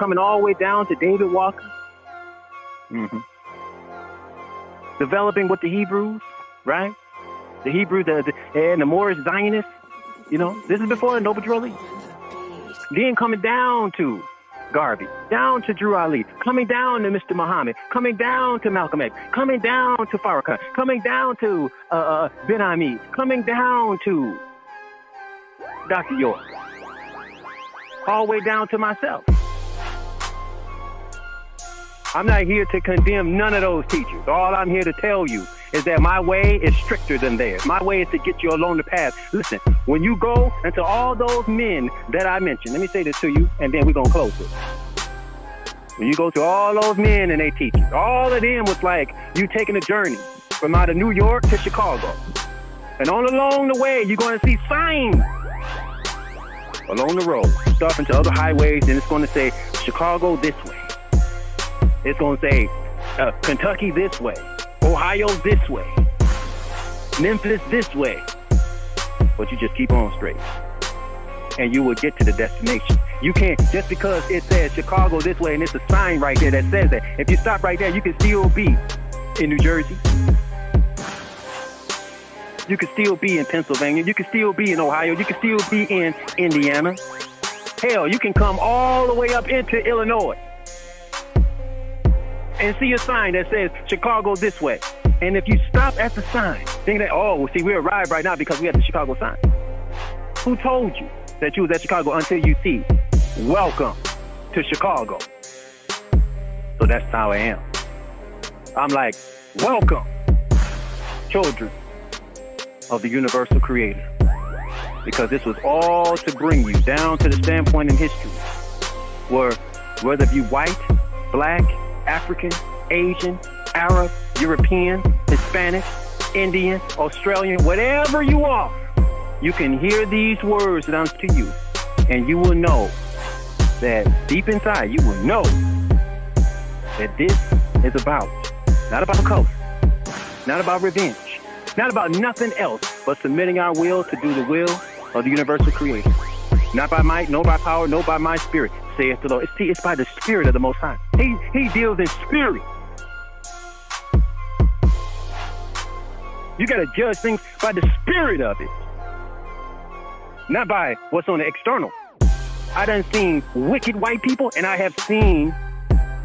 coming all the way down to David Walker. Developing with the Hebrews, right? The Hebrews and the Moorish Zionists. You know, this is before the Noble Drew Ali. Then coming down to Garvey, down to Drew Ali, coming down to Mr. Muhammad, coming down to Malcolm X, coming down to Farrakhan, coming down to Ben Ami, coming down to Dr. York, all the way down to myself. I'm not here to condemn none of those teachers. All I'm here to tell you is that my way is stricter than theirs. My way is to get you along the path. Listen, when you go into all those men that I mentioned, let me say this to you, and then we're going to close it. When you go to all those men and they teachers, all of them was like you taking a journey from out of New York to Chicago. And all along the way, you're going to see signs along the road, stuff into other highways, and it's going to say Chicago this way. It's going to say Kentucky this way, Ohio this way, Memphis this way. But you just keep on straight, and you will get to the destination. You can't, just because it says Chicago this way and it's a sign right there that says that, if you stop right there, you can still be in New Jersey. You can still be in Pennsylvania. You can still be in Ohio. You can still be in Indiana. Hell, you can come all the way up into Illinois and see a sign that says Chicago this way. And if you stop at the sign, think that, oh, well, see, we arrived right now because we have the Chicago sign. Who told you that you was at Chicago until you see, welcome to Chicago? So that's how I am. I'm like, welcome, children of the universal creator. Because this was all to bring you down to the standpoint in history where whether you white, black, African, Asian, Arab, European, Hispanic, Indian, Australian, whatever you are, you can hear these words announced to you, and you will know that deep inside, you will know that this is about, not about color, not about revenge, not about nothing else but submitting our will to do the will of the universal creator. Not by might, nor by power, nor by my spirit, saith the Lord. It's by the Spirit of the Most High. He deals in spirit. You got to judge things by the spirit of it, not by what's on the external. I done seen wicked white people, and I have seen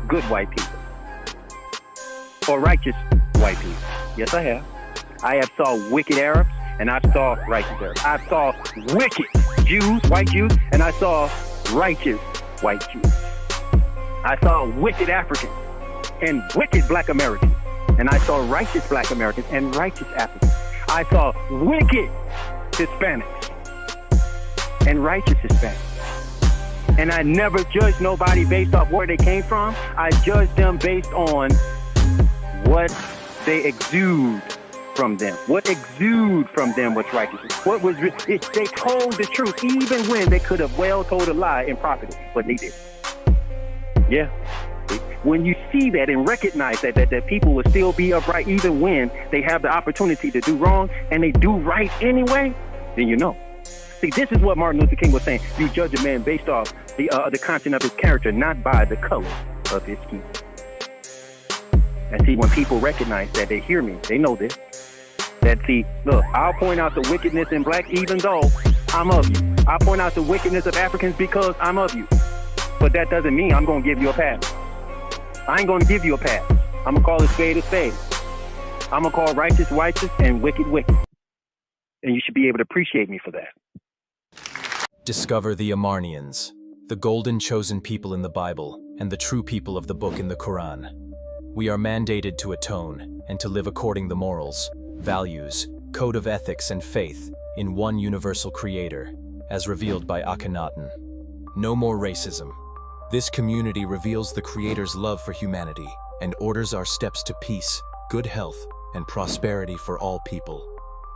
good white people, or righteous white people. Yes, I have. I have saw wicked Arabs, and I saw righteous Arabs. I saw wicked Jews, white Jews, and I saw righteous white Jews. I saw wicked Africans and wicked black Americans, and I saw righteous black Americans and righteous Africans. I saw wicked Hispanics and righteous Hispanics. And I never judged nobody based off where they came from. I judged them based on what they exude from them. What exude from them was righteousness. What was they told the truth, even when they could have well told a lie and profited, but they did. Yeah. When you see that and recognize that people will still be upright even when they have the opportunity to do wrong and they do right anyway, then you know. See, this is what Martin Luther King was saying. You judge a man based off the content of his character, not by the color of his skin. And see, when people recognize that, they hear me, they know this. That, see, look, I'll point out the wickedness in black even though I'm of you. I'll point out the wickedness of Africans because I'm of you. But that doesn't mean I'm going to give you a pass. I ain't going to give you a pass. I'm going to call it spade a spade. I'm going to call righteous righteous and wicked wicked. And you should be able to appreciate me for that. Discover the Amarnians, the golden chosen people in the Bible and the true people of the book in the Quran. We are mandated to atone and to live according the morals, values, code of ethics and faith in one universal creator, as revealed by Akhenaten. No more racism. This community reveals the Creator's love for humanity and orders our steps to peace, good health, and prosperity for all people.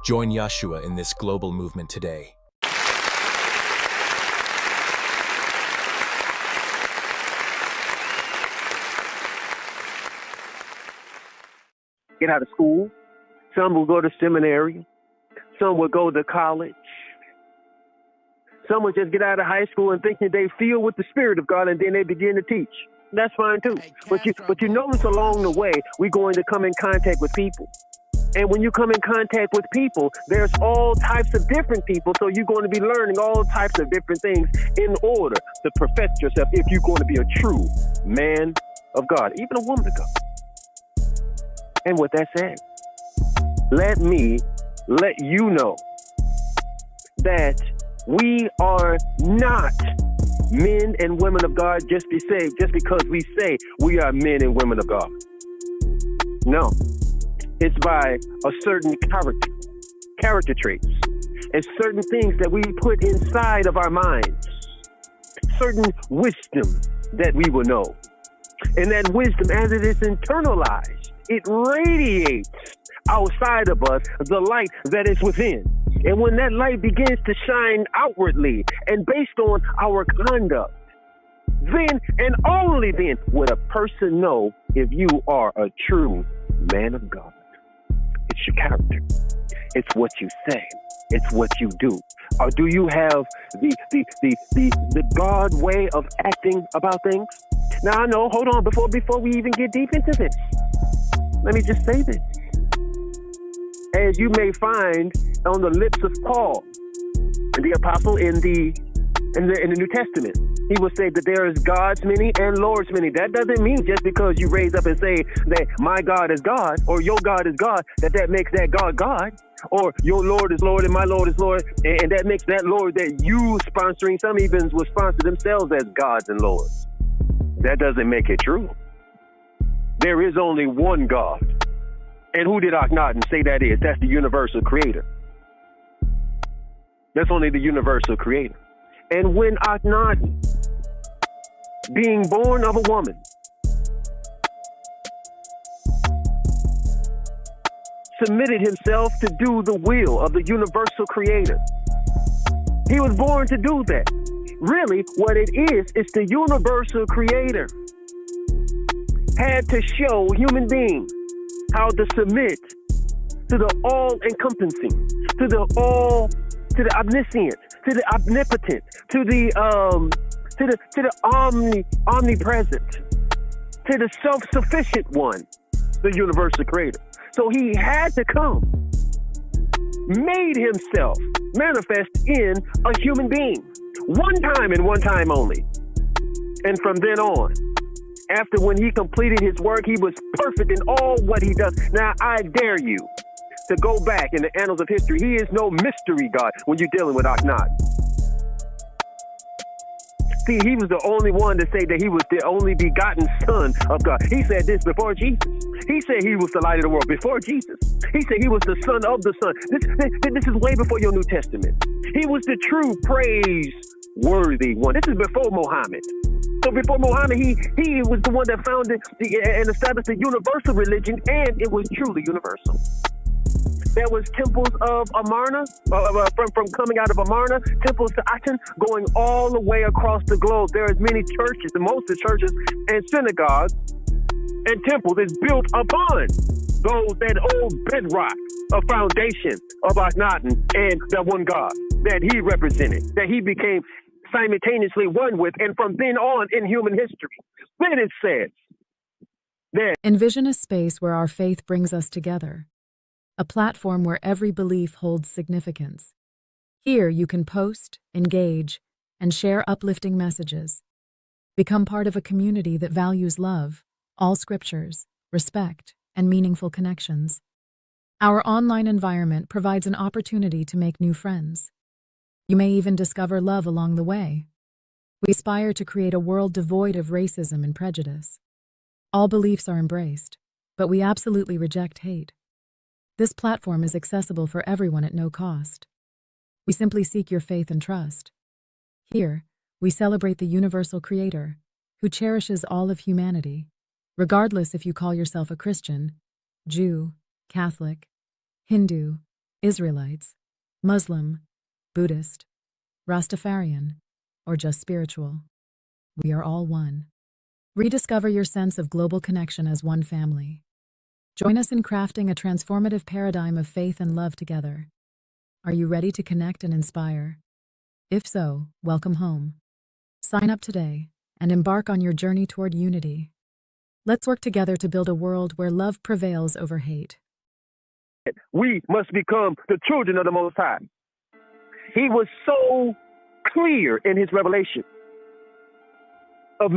Join Yahsua in this global movement today. Get out of school. Some will go to seminary. Some will go to college. Someone just get out of high school and thinking they feel with the Spirit of God, and then they begin to teach. That's fine too. But you notice along the way, we're going to come in contact with people. And when you come in contact with people, there's all types of different people. So you're going to be learning all types of different things in order to perfect yourself if you're going to be a true man of God, even a woman of God. And with that said, let me let you know that we are not men and women of God just because we say we are men and women of God. No. It's by a certain character traits, and certain things that we put inside of our minds, certain wisdom that we will know. And that wisdom, as it is internalized, it radiates outside of us the light that is within. And when that light begins to shine outwardly and based on our conduct, then and only then would a person know if you are a true man of God. It's your character. It's what you say. It's what you do. Or do you have the God way of acting about things? Now I know, hold on, before we even get deep into this, let me just say this. As you may find on the lips of Paul, the apostle in the New Testament, he will say that there is gods many and lords many. That doesn't mean just because you raise up and say that my God is God or your God is God, that makes that God God, or your Lord is Lord and my Lord is Lord, and that makes that Lord that you sponsoring, some even will sponsor themselves as gods and lords. That doesn't make it true. There is only one God. And who did Akhenaten say that is? That's the universal creator. That's only the universal creator. And when Akhenaten, being born of a woman, submitted himself to do the will of the universal creator, he was born to do that. Really, what it is the universal creator had to show human beings how to submit to the all-encompassing, to the omniscient, to the omnipotent, to the omnipresent, to the self-sufficient one, the universal creator. So he had to come, made himself manifest in a human being, one time and one time only. And from then on, after when he completed his work, he was perfect in all what he does. Now, I dare you to go back in the annals of history. He is no mystery God when you're dealing with Akhenaten. See, he was the only one to say that he was the only begotten son of God. He said this before Jesus. He said he was the light of the world before Jesus. He said he was the son of the son. This is way before your New Testament. He was the true praiseworthy one. This is before Muhammad. So before Muhammad, he was the one that founded and established the universal religion, and it was truly universal. There was temples of Amarna, from coming out of Amarna, temples to Aten, going all the way across the globe. There is many churches, and most of the churches and synagogues and temples is built upon that old bedrock of foundation of Akhenaten and that one God that he represented, that he became simultaneously one with, and from then on in human history. Then it says that envision a space where our faith brings us together, a platform where every belief holds significance. Here you can post, engage, and share uplifting messages. Become part of a community that values love, all scriptures, respect, and meaningful connections. Our online environment provides an opportunity to make new friends. You may even discover love along the way. We aspire to create a world devoid of racism and prejudice. All beliefs are embraced, but we absolutely reject hate. This platform is accessible for everyone at no cost. We simply seek your faith and trust. Here, we celebrate the universal creator, who cherishes all of humanity, regardless if you call yourself a Christian, Jew, Catholic, Hindu, Israelites, Muslim, Buddhist, Rastafarian, or just spiritual. We are all one. Rediscover your sense of global connection as one family. Join us in crafting a transformative paradigm of faith and love together. Are you ready to connect and inspire? If so, welcome home. Sign up today and embark on your journey toward unity. Let's work together to build a world where love prevails over hate. We must become the children of the Most High. He was so clear in his revelation of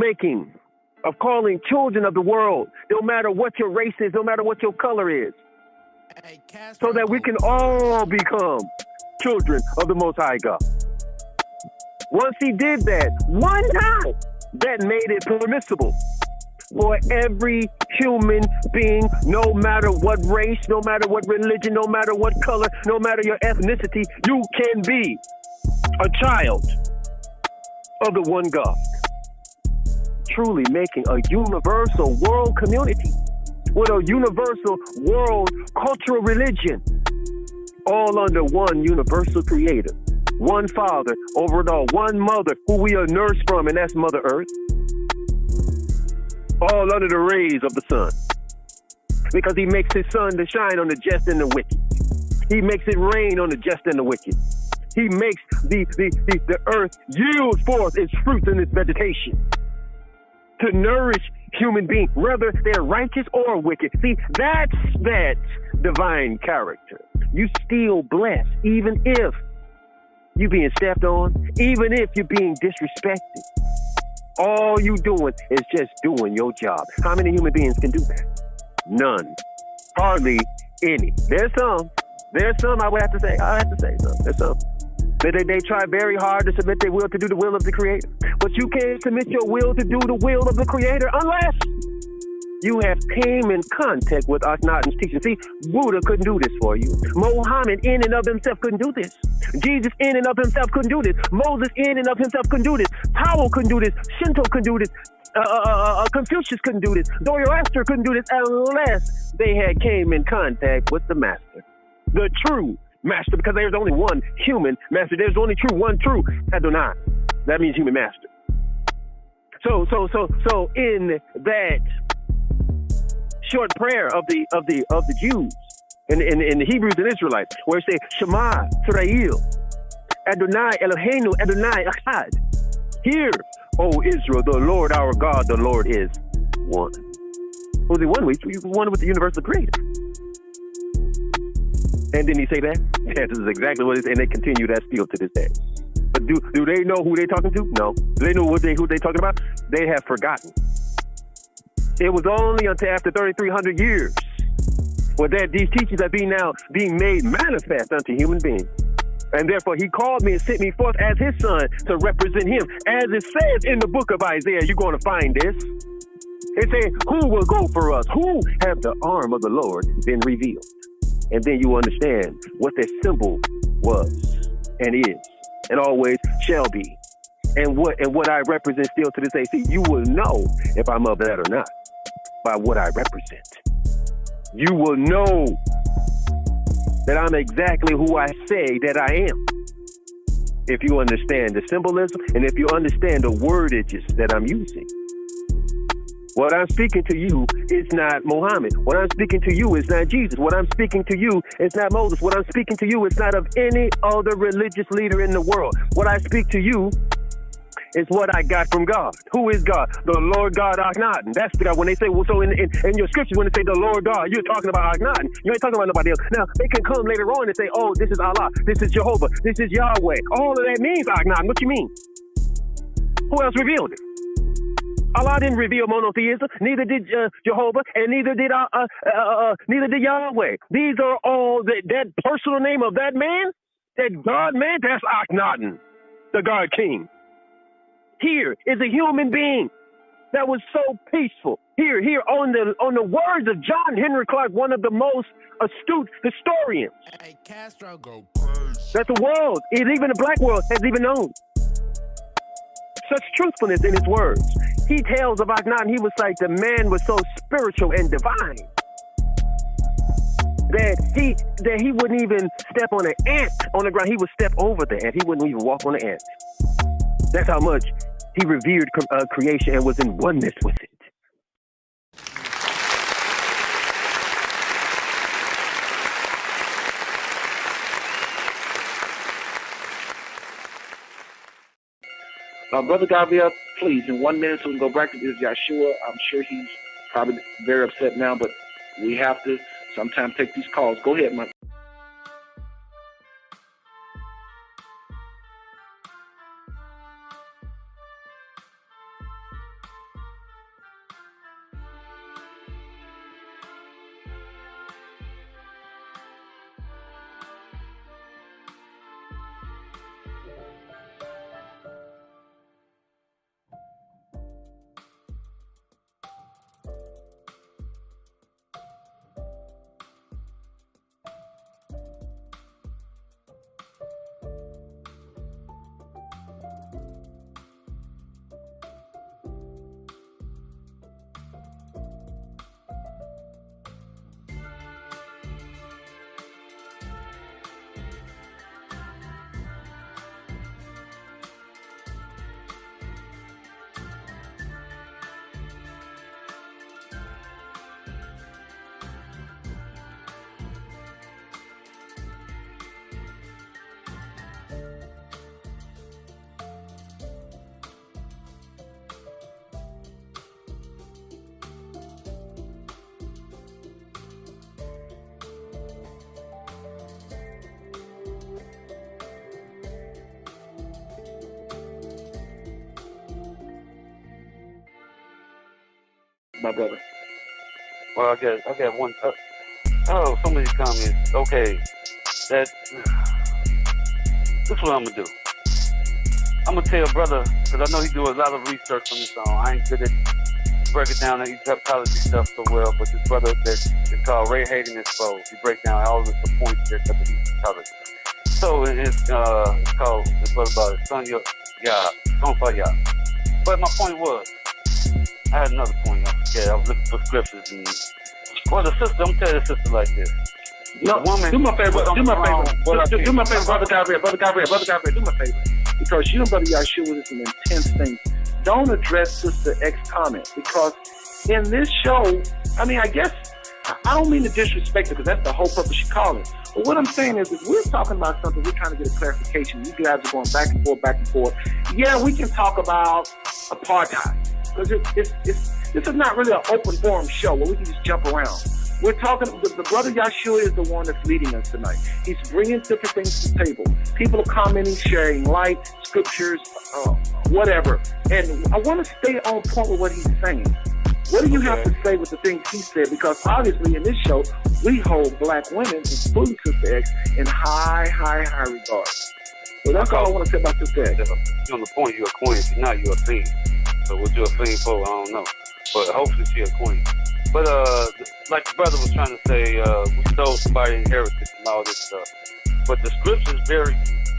calling children of the world, no matter what your race is, no matter what your color is, so that we can all become children of the Most High God. Once he did that, one time, that made it permissible for every human being, no matter what race, no matter what religion, no matter what color, no matter your ethnicity, you can be a child of the one God. Truly making a universal world community with a universal world cultural religion, all under one universal creator, one father over it all, one mother who we are nursed from, and that's Mother Earth, all under the rays of the sun, because he makes his sun to shine on the just and the wicked. He makes it rain on the just and the wicked. He makes the earth yield forth its fruits and its vegetation to nourish human beings, whether they're righteous or wicked. See, that's that divine character. You still blessed, even if you're being stepped on, even if you're being disrespected. All you doing is just doing your job. How many human beings can do that? None. Hardly any. There's some, I would have to say some. There's some. They try very hard to submit their will to do the will of the Creator. But you can't submit your will to do the will of the Creator unless you have came in contact with Akhenaten's teaching. See, Buddha couldn't do this for you. Muhammad in and of himself couldn't do this. Jesus in and of himself couldn't do this. Moses in and of himself couldn't do this. Tao couldn't do this. Shinto couldn't do this. Confucius couldn't do this. Zoroaster couldn't do this unless they had came in contact with the master, the true master, because there's only one human master. There's only one true Adonai. That means human master. So in that short prayer of the Jews in the Hebrews and Israelites, where it says Shema Israel, Adonai Eloheinu Adonai Echad. Hear, O Israel, the Lord our God, the Lord is one. Was he one? He was one with the universal creator. And didn't he say that? Yeah, this is exactly what it is, and they continue that still to this day. But do they know who they're talking to? No. Do they know who they're talking about? They have forgotten. It was only until after 3,300 years where these teachings are being made manifest unto human beings. And therefore he called me and sent me forth as his son to represent him. As it says in the book of Isaiah, you're going to find this. It says, who will go for us? Who have the arm of the Lord been revealed? And then you understand what that symbol was and is and always shall be. And what I represent still to this day. See, you will know if I'm of that or not by what I represent. You will know that I'm exactly who I say that I am, if you understand the symbolism and if you understand the wordages that I'm using. What I'm speaking to you is not Muhammad. What I'm speaking to you is not Jesus. What I'm speaking to you is not Moses. What I'm speaking to you is not of any other religious leader in the world. What I speak to you is what I got from God. Who is God? The Lord God Akhenaten. That's the God. When they say, well, so in your scriptures, when they say the Lord God, you're talking about Akhenaten. You ain't talking about nobody else. Now, they can come later on and say, oh, this is Allah, this is Jehovah, this is Yahweh. All of that means Akhenaten. What you mean? Who else revealed it? Allah didn't reveal monotheism, neither did Jehovah, and neither did Yahweh. These are all that personal name of that man, that God man, that's Akhenaten, the God King. Here is a human being that was so peaceful. Here on the words of John Henry Clark, one of the most astute historians that the world, even the black world, has even known. Such truthfulness in his words. He tells of Akhenaten, he was like the man was so spiritual and divine that he wouldn't even step on an ant on the ground. He would step over the ant. He wouldn't even walk on the ant. That's how much he revered creation and was in oneness with it. Brother Gabriel, please, in 1 minute so we can go back to this Yahsua. I'm sure he's probably very upset now, but we have to sometimes take these calls. Go ahead, man. My brother. Well, I got one. So many comments. Okay, this is what I'm gonna do. I'm gonna tell brother, because I know he do a lot of research on this song. I ain't good at breaking down the Egyptology stuff so well, but this brother that's called Ray Hayden Exposed, he breaks down all of the points there of the Egyptology. So it's called, it's about Son for Yah. But my point was, I had another point. I forget. I was looking for scriptures and the sister. I'm telling the sister like this. No, woman, do my favor. Do my favor, Brother Gabriel. Do my favor. Because you and Brother Yahsua is an intense thing. Don't address Sister X comment, because in this show, I mean, I guess I don't mean to disrespect it, because that's the whole purpose you call it. But what I'm saying is, if we're talking about something, we're trying to get a clarification. You guys are going back and forth. Yeah, we can talk about apartheid. Because this is not really an open forum show where we can just jump around. We're talking, the brother Yahsua is the one that's leading us tonight. He's bringing different things to the table. People are commenting, sharing light, scriptures, whatever. And I want to stay on point with what he's saying. What do you have to say with the things he said? Because obviously in this show, we hold black women, including Sister X, in high regard. So that's all I want to say about Sister X. On the point, you're a queen. If you're not, you're a fiend. So what you're a fiend for, I don't know. But hopefully she's a queen. But like the brother was trying to say, we stole somebody's inheritance and all this stuff. But the scriptures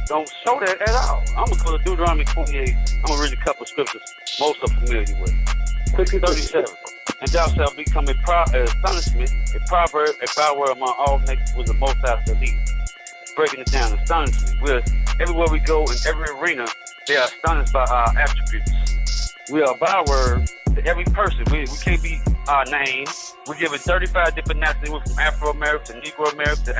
don't show that at all. I'm going to go to Deuteronomy 28. I'm going to read a couple of scriptures most are familiar with. 37. And thou shalt become an astonishment, a proverb, a byword among all nations with the most high to lead. Breaking it down, astonishment. Everywhere we go in every arena, they are astonished by our attributes. We are a byword to every person. We can't be our name. We're given 35 different nationalities from Afro-American to Negro-American to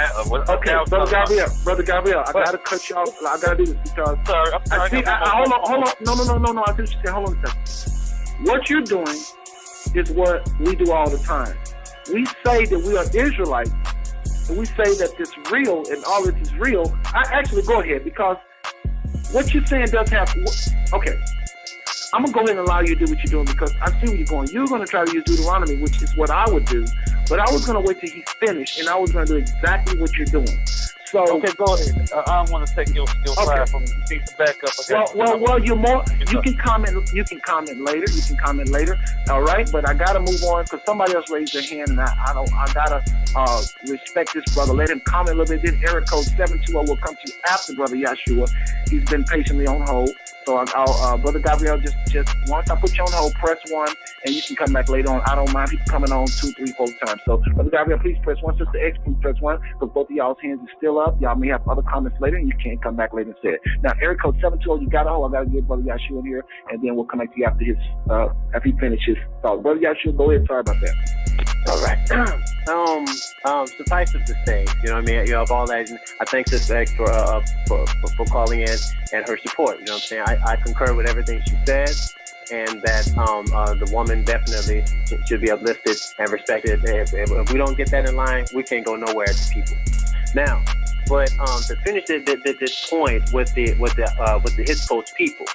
okay, Brother Gabriel, I got to cut you off. I got to do this because... Sorry. Hold on. No. I think you said, hold on a second. What you're doing is what we do all the time. We say that we are Israelites, and we say that it's real and all this is real. Go ahead, because what you're saying does have... Okay. I'm going to go ahead and allow you to do what you're doing, because I see where you're going. You're going to try to use Deuteronomy, which is what I would do. But I was going to wait till he's finished, and I was going to do exactly what you're doing. So okay, go ahead. I don't want to take your fire from you. Need to back up. Well, you're more. You can comment. You can comment later. All right, but I gotta move on because somebody else raised their hand, and I gotta respect this brother. Let him comment a little bit. Then Eric code 720 will come to you after Brother Yahsua. He's been patiently on hold. So I'll Brother Gabriel, just once I put you on hold, press 1, and you can come back later on. I don't mind people coming on 2, 3, 4 times. So Brother Gabriel, please press 1. Sister X, please press 1, because both of y'all's hands are still up. Y'all may have other comments later, and you can't come back later and say it. Now, Eric code 720, you got a hold. I got to get Brother Yahsua in here, and then we'll connect to you after he finishes his thought. Brother Yahsua, go ahead. Sorry about that. All right. Suffice it to say, you know what I mean? Of all that, I thank Sister X for calling in and her support. You know what I'm saying? I concur with everything she said, and that the woman definitely should be uplifted and respected. If we don't get that in line, we can't go nowhere as people. Now, but to finish this point with the His Post people,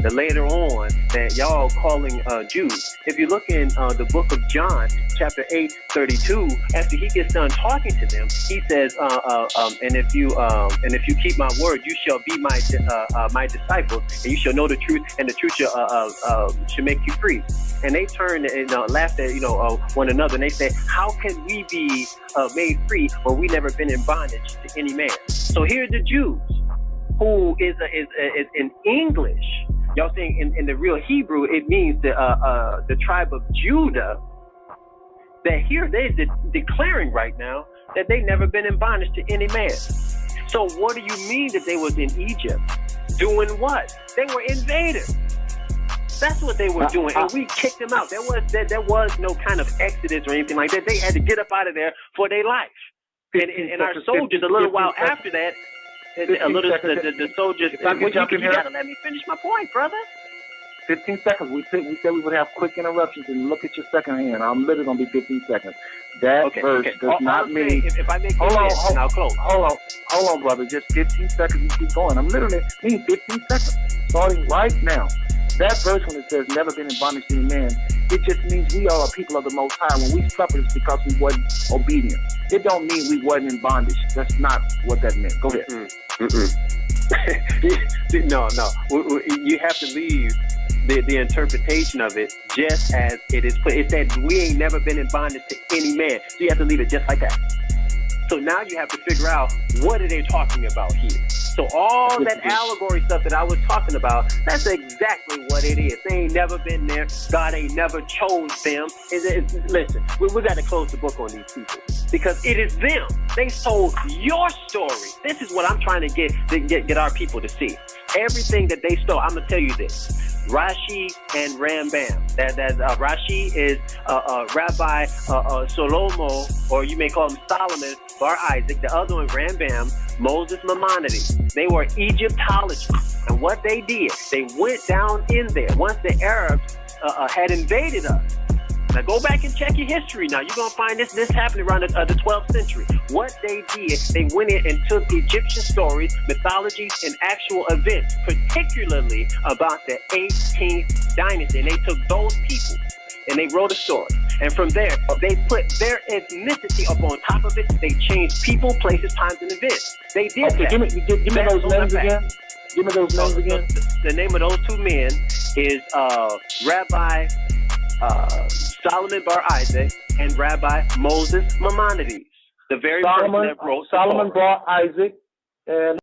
that later on that y'all calling Jews. If you look in the book of John, chapter 8:32, after he gets done talking to them, he says, and if you keep my word, you shall be my disciples, and you shall know the truth, and the truth shall make you free. And they turned and laughed at one another, and they said, how can we be made free when we never been in bondage to any man? So here's the Jews, who is in English. Y'all saying in the real Hebrew, it means the tribe of Judah. That here they're declaring right now that they never been in bondage to any man. So what do you mean that they was in Egypt? Doing what? They were invaders. That's what they were doing, and we kicked them out. There was no kind of exodus or anything like that. They had to get up out of there for their life. And our soldiers, a little while after that, the soldiers. You gotta let me finish my point, brother. 15 seconds. We said we would have quick interruptions, and look at your second hand. I'm literally gonna be 15 seconds. That verse does not mean. If I make and I'll close. Hold on, brother. Just 15 seconds. You keep going. I'm literally mean 15 seconds, starting right now. That verse, when it says never been in bondage to any man, it just means we are a people of the Most High. When we suffer, it's because we wasn't obedient. It don't mean we wasn't in bondage. That's not what that meant. Go ahead. No. You have to leave the interpretation of it just as it is put. It said we ain't never been in bondage to any man. So you have to leave it just like that. So now you have to figure out, what are they talking about here? So all that allegory stuff that I was talking about, that's exactly what it is. They ain't never been there. God ain't never chose them. Listen, we got to close the book on these people, because it is them. They told your story. This is what I'm trying to get our people to see. Everything that they stole, I'm going to tell you this. Rashi and Rambam. That Rashi is Rabbi Solomo, or you may call him Solomon Bar Isaac. The other one, Rambam, Moses Maimonides. They were Egyptologists, and what they did, they went down in there once the Arabs had invaded us. Now go back and check your history. Now you're gonna find this happened around the 12th century. What they did, they went in and took Egyptian stories, mythologies, and actual events, particularly about the 18th dynasty, and they took those people and they wrote a story. And from there, they put their ethnicity up on top of it. They changed people, places, times, and events. They did that. Give me those names again. Give me those names again. The name of those two men is Rabbi Solomon Bar Isaac and Rabbi Moses Maimonides. The very person that wrote Solomon Bar Isaac and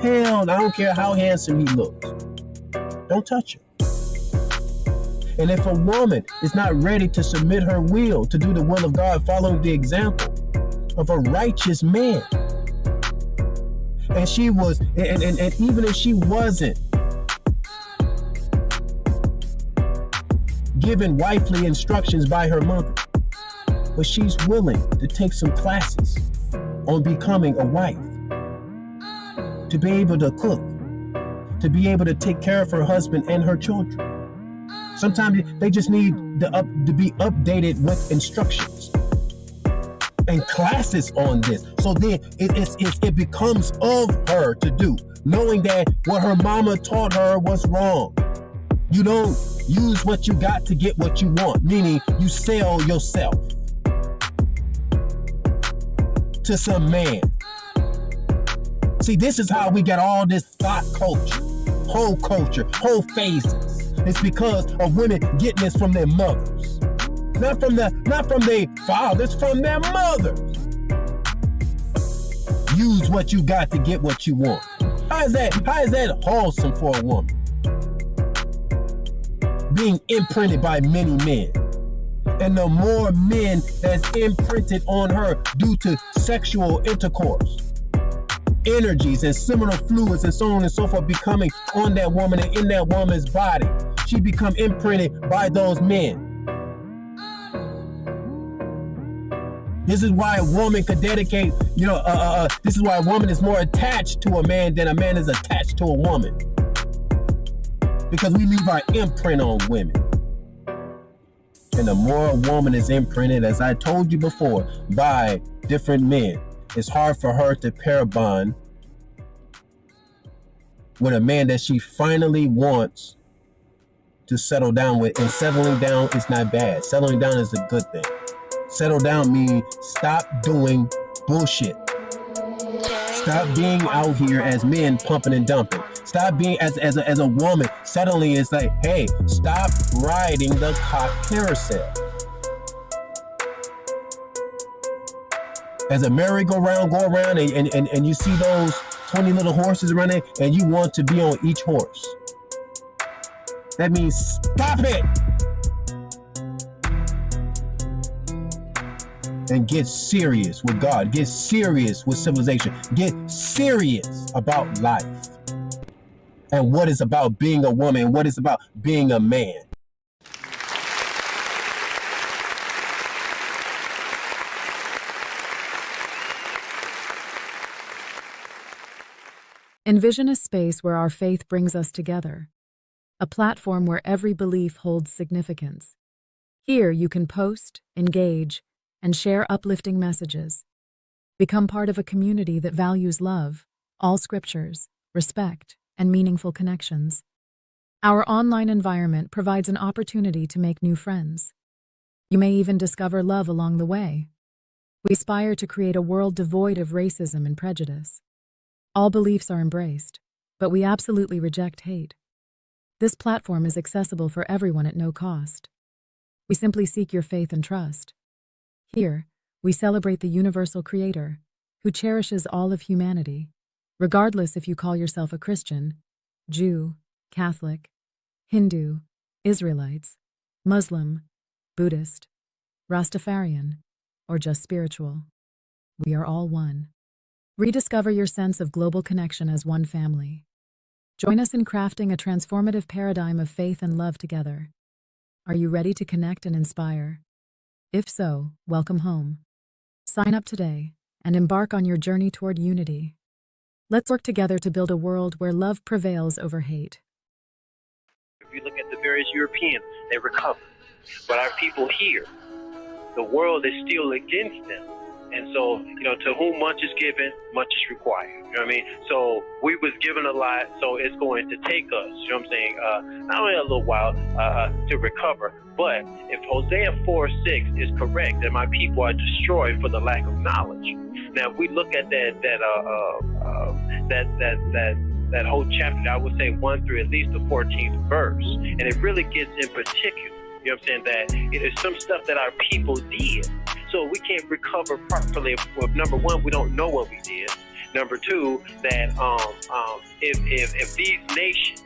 Hell, I don't care how handsome he looks. Don't touch him. And if a woman is not ready to submit her will to do the will of God, following the example of a righteous man, and she was, and even if she wasn't given wifely instructions by her mother, but she's willing to take some classes on becoming a wife, to be able to cook, to be able to take care of her husband and her children. Sometimes they just need to be updated with instructions and classes on this. So then it becomes of her to do, knowing that what her mama taught her was wrong. You don't use what you got to get what you want, meaning you sell yourself to some man. See, this is how we get all this thought culture, whole phases. It's because of women getting this from their mothers. Not from their fathers, from their mothers. Use what you got to get what you want. How is that wholesome for a woman? Being imprinted by many men. And the more men that's imprinted on her due to sexual intercourse, energies and seminal fluids and so on and so forth becoming on that woman and in that woman's body, she become imprinted by those men. This is why a woman could dedicate, this is why a woman is more attached to a man than a man is attached to a woman. Because we leave our imprint on women. And the more a woman is imprinted, as I told you before, by different men, it's hard for her to pair bond with a man that she finally wants to settle down with. And settling down is not bad. Settling down is a good thing. Settle down means stop doing bullshit. Stop being out here as men pumping and dumping. Stop being as a woman. Settling is like, hey, stop riding the cock carousel. As a merry-go-round go around and you see those 20 little horses running and you want to be on each horse. That means stop it. And get serious with God. Get serious with civilization. Get serious about life. And what is about being a woman and what is about being a man. Envision a space where our faith brings us together. A platform where every belief holds significance. Here you can post, engage, and share uplifting messages. Become part of a community that values love, all scriptures, respect, and meaningful connections. Our online environment provides an opportunity to make new friends. You may even discover love along the way. We aspire to create a world devoid of racism and prejudice. All beliefs are embraced, but we absolutely reject hate. This platform is accessible for everyone at no cost. We simply seek your faith and trust. Here, we celebrate the universal creator, who cherishes all of humanity, regardless if you call yourself a Christian, Jew, Catholic, Hindu, Israelites, Muslim, Buddhist, Rastafarian, or just spiritual. We are all one. Rediscover your sense of global connection as one family. Join us in crafting a transformative paradigm of faith and love together. Are you ready to connect and inspire? If so, welcome home. Sign up today and embark on your journey toward unity. Let's work together to build a world where love prevails over hate. If you look at the various Europeans, they recovered. But our people here, the world is still against them. And so, to whom much is given, much is required. You know what I mean? So we was given a lot, so it's going to take us, you know what I'm saying, not only a little while to recover, but if Hosea 4:6 is correct, that my people are destroyed for the lack of knowledge. Now, if we look at that whole chapter, I would say 1 through at least the 14th verse, and it really gets in particular. You know what I'm saying? That it is some stuff that our people did. So we can't recover properly if number one, we don't know what we did. Number two, that if these nations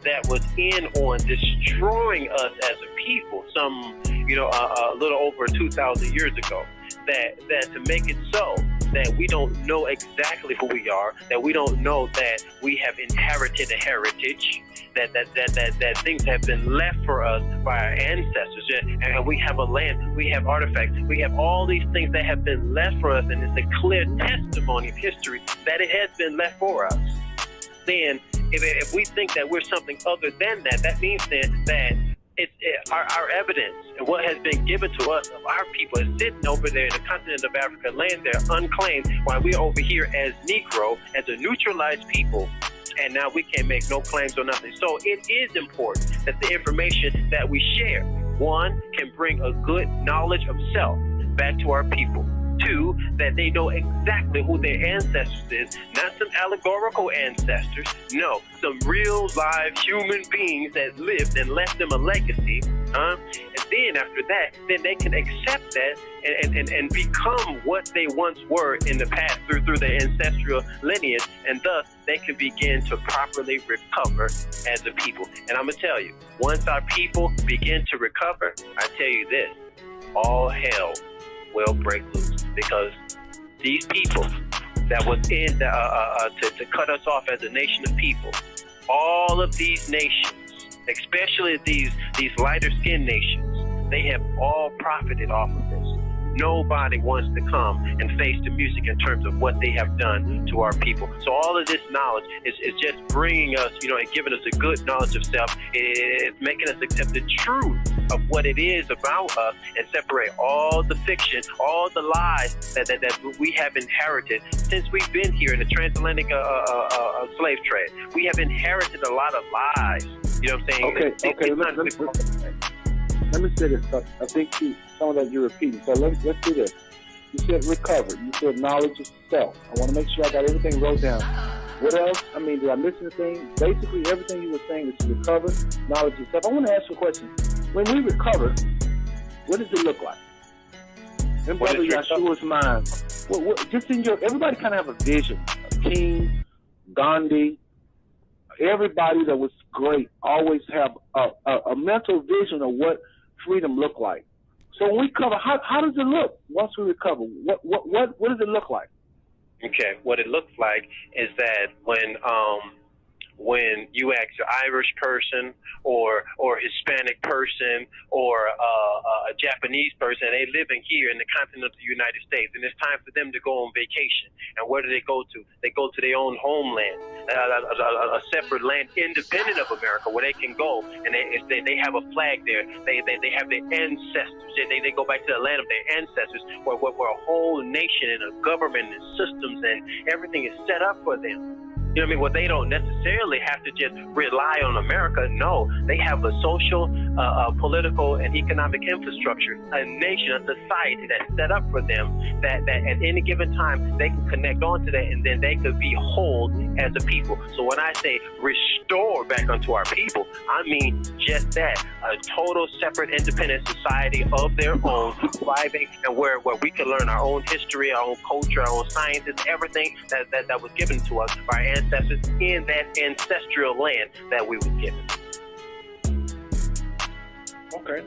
that was in on destroying us as a people, a little over 2,000 years ago, that to make it so that we don't know exactly who we are, that we don't know that we have inherited a heritage, that things have been left for us by our ancestors, and we have a land, we have artifacts, we have all these things that have been left for us, and it's a clear testimony of history that it has been left for us. Then If we think that we're something other than that, that means then that our evidence and what has been given to us of our people is sitting over there in the continent of Africa, laying there unclaimed, while we're over here as Negro, as a neutralized people, and now we can't make no claims or nothing. So it is important that the information that we share, one, can bring a good knowledge of self back to our people. Two, that they know exactly who their ancestors is, not some allegorical ancestors, no, some real live human beings that lived and left them a legacy. And then after that, then they can accept that and become what they once were in the past through their ancestral lineage, and thus they can begin to properly recover as a people. And I'm going to tell you, once our people begin to recover, I tell you this, all hell will break loose, because these people that was in to cut us off as a nation of people, all of these nations, especially these lighter skinned nations, they have all profited off of this. Nobody wants to come and face the music in terms of what they have done to our people. So all of this knowledge is just bringing us, and giving us a good knowledge of self. It's making us accept the truth of what it is about us and separate all the fiction, all the lies that we have inherited since we've been here in the transatlantic slave trade. We have inherited a lot of lies. You know what I'm saying? Okay. Let me say this. I think some of that you're repeating. So let's do this. You said recover. You said knowledge of self. I want to make sure I got everything wrote down. What else? I mean, did I miss anything? Basically, everything you were saying is to recover, knowledge of self. I want to ask you a question. When we recover, what does it look like? In Brother Yahshua's mind, just in everybody kind of have a vision. King, Gandhi, everybody that was great always have a mental vision of what freedom looked like. So when we cover, how does it look once we recover? What does it look like? Okay, what it looks like is that when you ask an Irish person or Hispanic person or a Japanese person, they living here in the continent of the United States, and it's time for them to go on vacation. And where do they go to? They go to their own homeland, a separate land independent of America, where they can go and they have a flag there. They have their ancestors. They go back to the land of their ancestors, where a whole nation and a government and systems and everything is set up for them. You know what I mean? Well, they don't necessarily have to just rely on America. No, they have a social, political, and economic infrastructure, a nation, a society that's set up for them that at any given time they can connect onto that, and then they could be whole as a people. So when I say restore back unto our people, I mean just that, a total separate independent society of their own, thriving, and where we can learn our own history, our own culture, our own sciences, everything that was given to us by our ancestors in that ancestral land that we were given. Okay.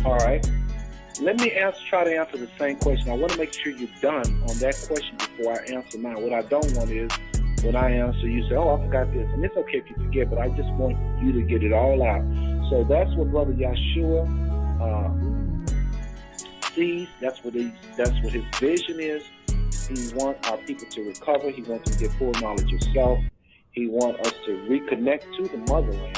All right. Let me try to answer the same question. I want to make sure you're done on that question before I answer mine. What I don't want is when I answer, you say, oh, I forgot this. And it's okay if you forget, but I just want you to get it all out. So that's what Brother Yahsua sees. That's what his vision is. He wants our people to recover. He wants to get full knowledge of self. He wants us to reconnect to the motherland.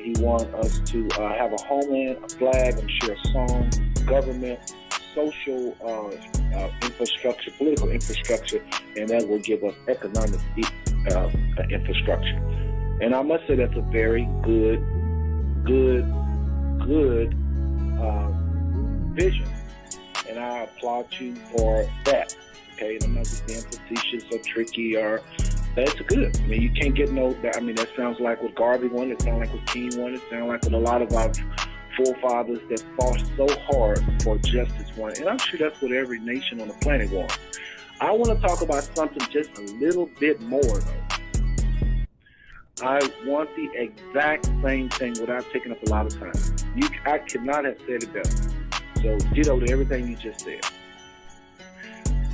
He wants us to have a homeland, a flag, and share a song, government, social infrastructure, political infrastructure, and that will give us economic infrastructure. And I must say that's a very good vision, and I applaud you for that. Okay, and I'm not just being facetious or tricky, or that's good. I mean, you can't get no. I mean, that sounds like what Garvey wanted. It sounds like what King wanted. It sounds like what a lot of our forefathers that fought so hard for justice wanted. And I'm sure that's what every nation on the planet wants. I want to talk about something just a little bit more, though. I want the exact same thing without taking up a lot of time. I could not have said it better. So ditto to everything you just said.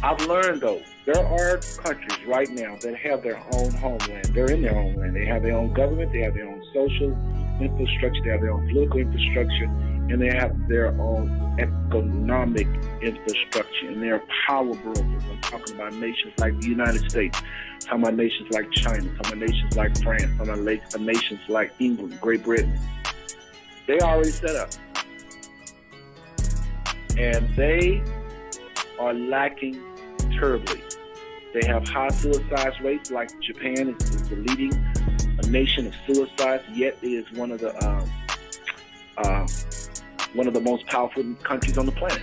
I've learned, though, there are countries right now that have their own homeland. They're in their own land. They have their own government. They have their own social infrastructure. They have their own political infrastructure. And they have their own economic infrastructure. And they're power brokers. I'm talking about nations like the United States. I'm talking about nations like China. I'm talking about nations like France. I'm talking about nations like England, Great Britain. They already set up. And they are lacking terribly. They have high suicide rates, like Japan is the leading nation of suicides, yet it is one of the most powerful countries on the planet.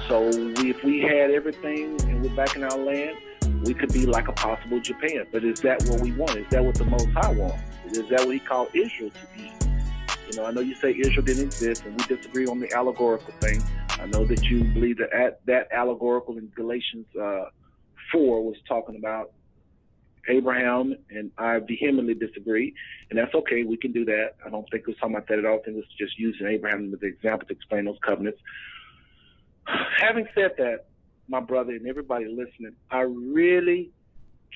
So if we had everything and we're back in our land, we could be like a possible Japan. But is that what we want? Is that what the Most High wants? Is that what He called Israel to be? You know, I know you say Israel didn't exist, and we disagree on the allegorical thing. I know that you believe that allegorical in Galatians 4 was talking about Abraham, and I vehemently disagree, and that's okay. We can do that. I don't think it was talking about that at all. I think it was just using Abraham as an example to explain those covenants. Having said that, my brother and everybody listening, I really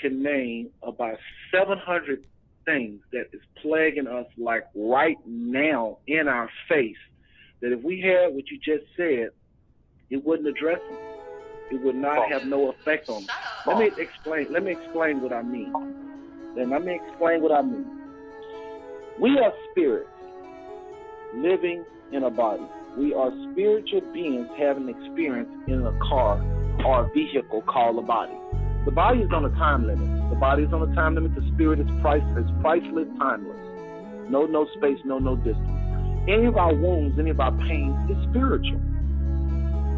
can name about 700 things that is plaguing us like right now in our face, that if we had what you just said, it wouldn't address them. It would not have no effect on them. Let me explain what I mean. We are spirits living in a body. We are spiritual beings having experience in a car or a vehicle called a body. The body is on a time limit. The body is on a time limit. The spirit is priceless, timeless. No space, no distance. Any of our wounds, any of our pains is spiritual.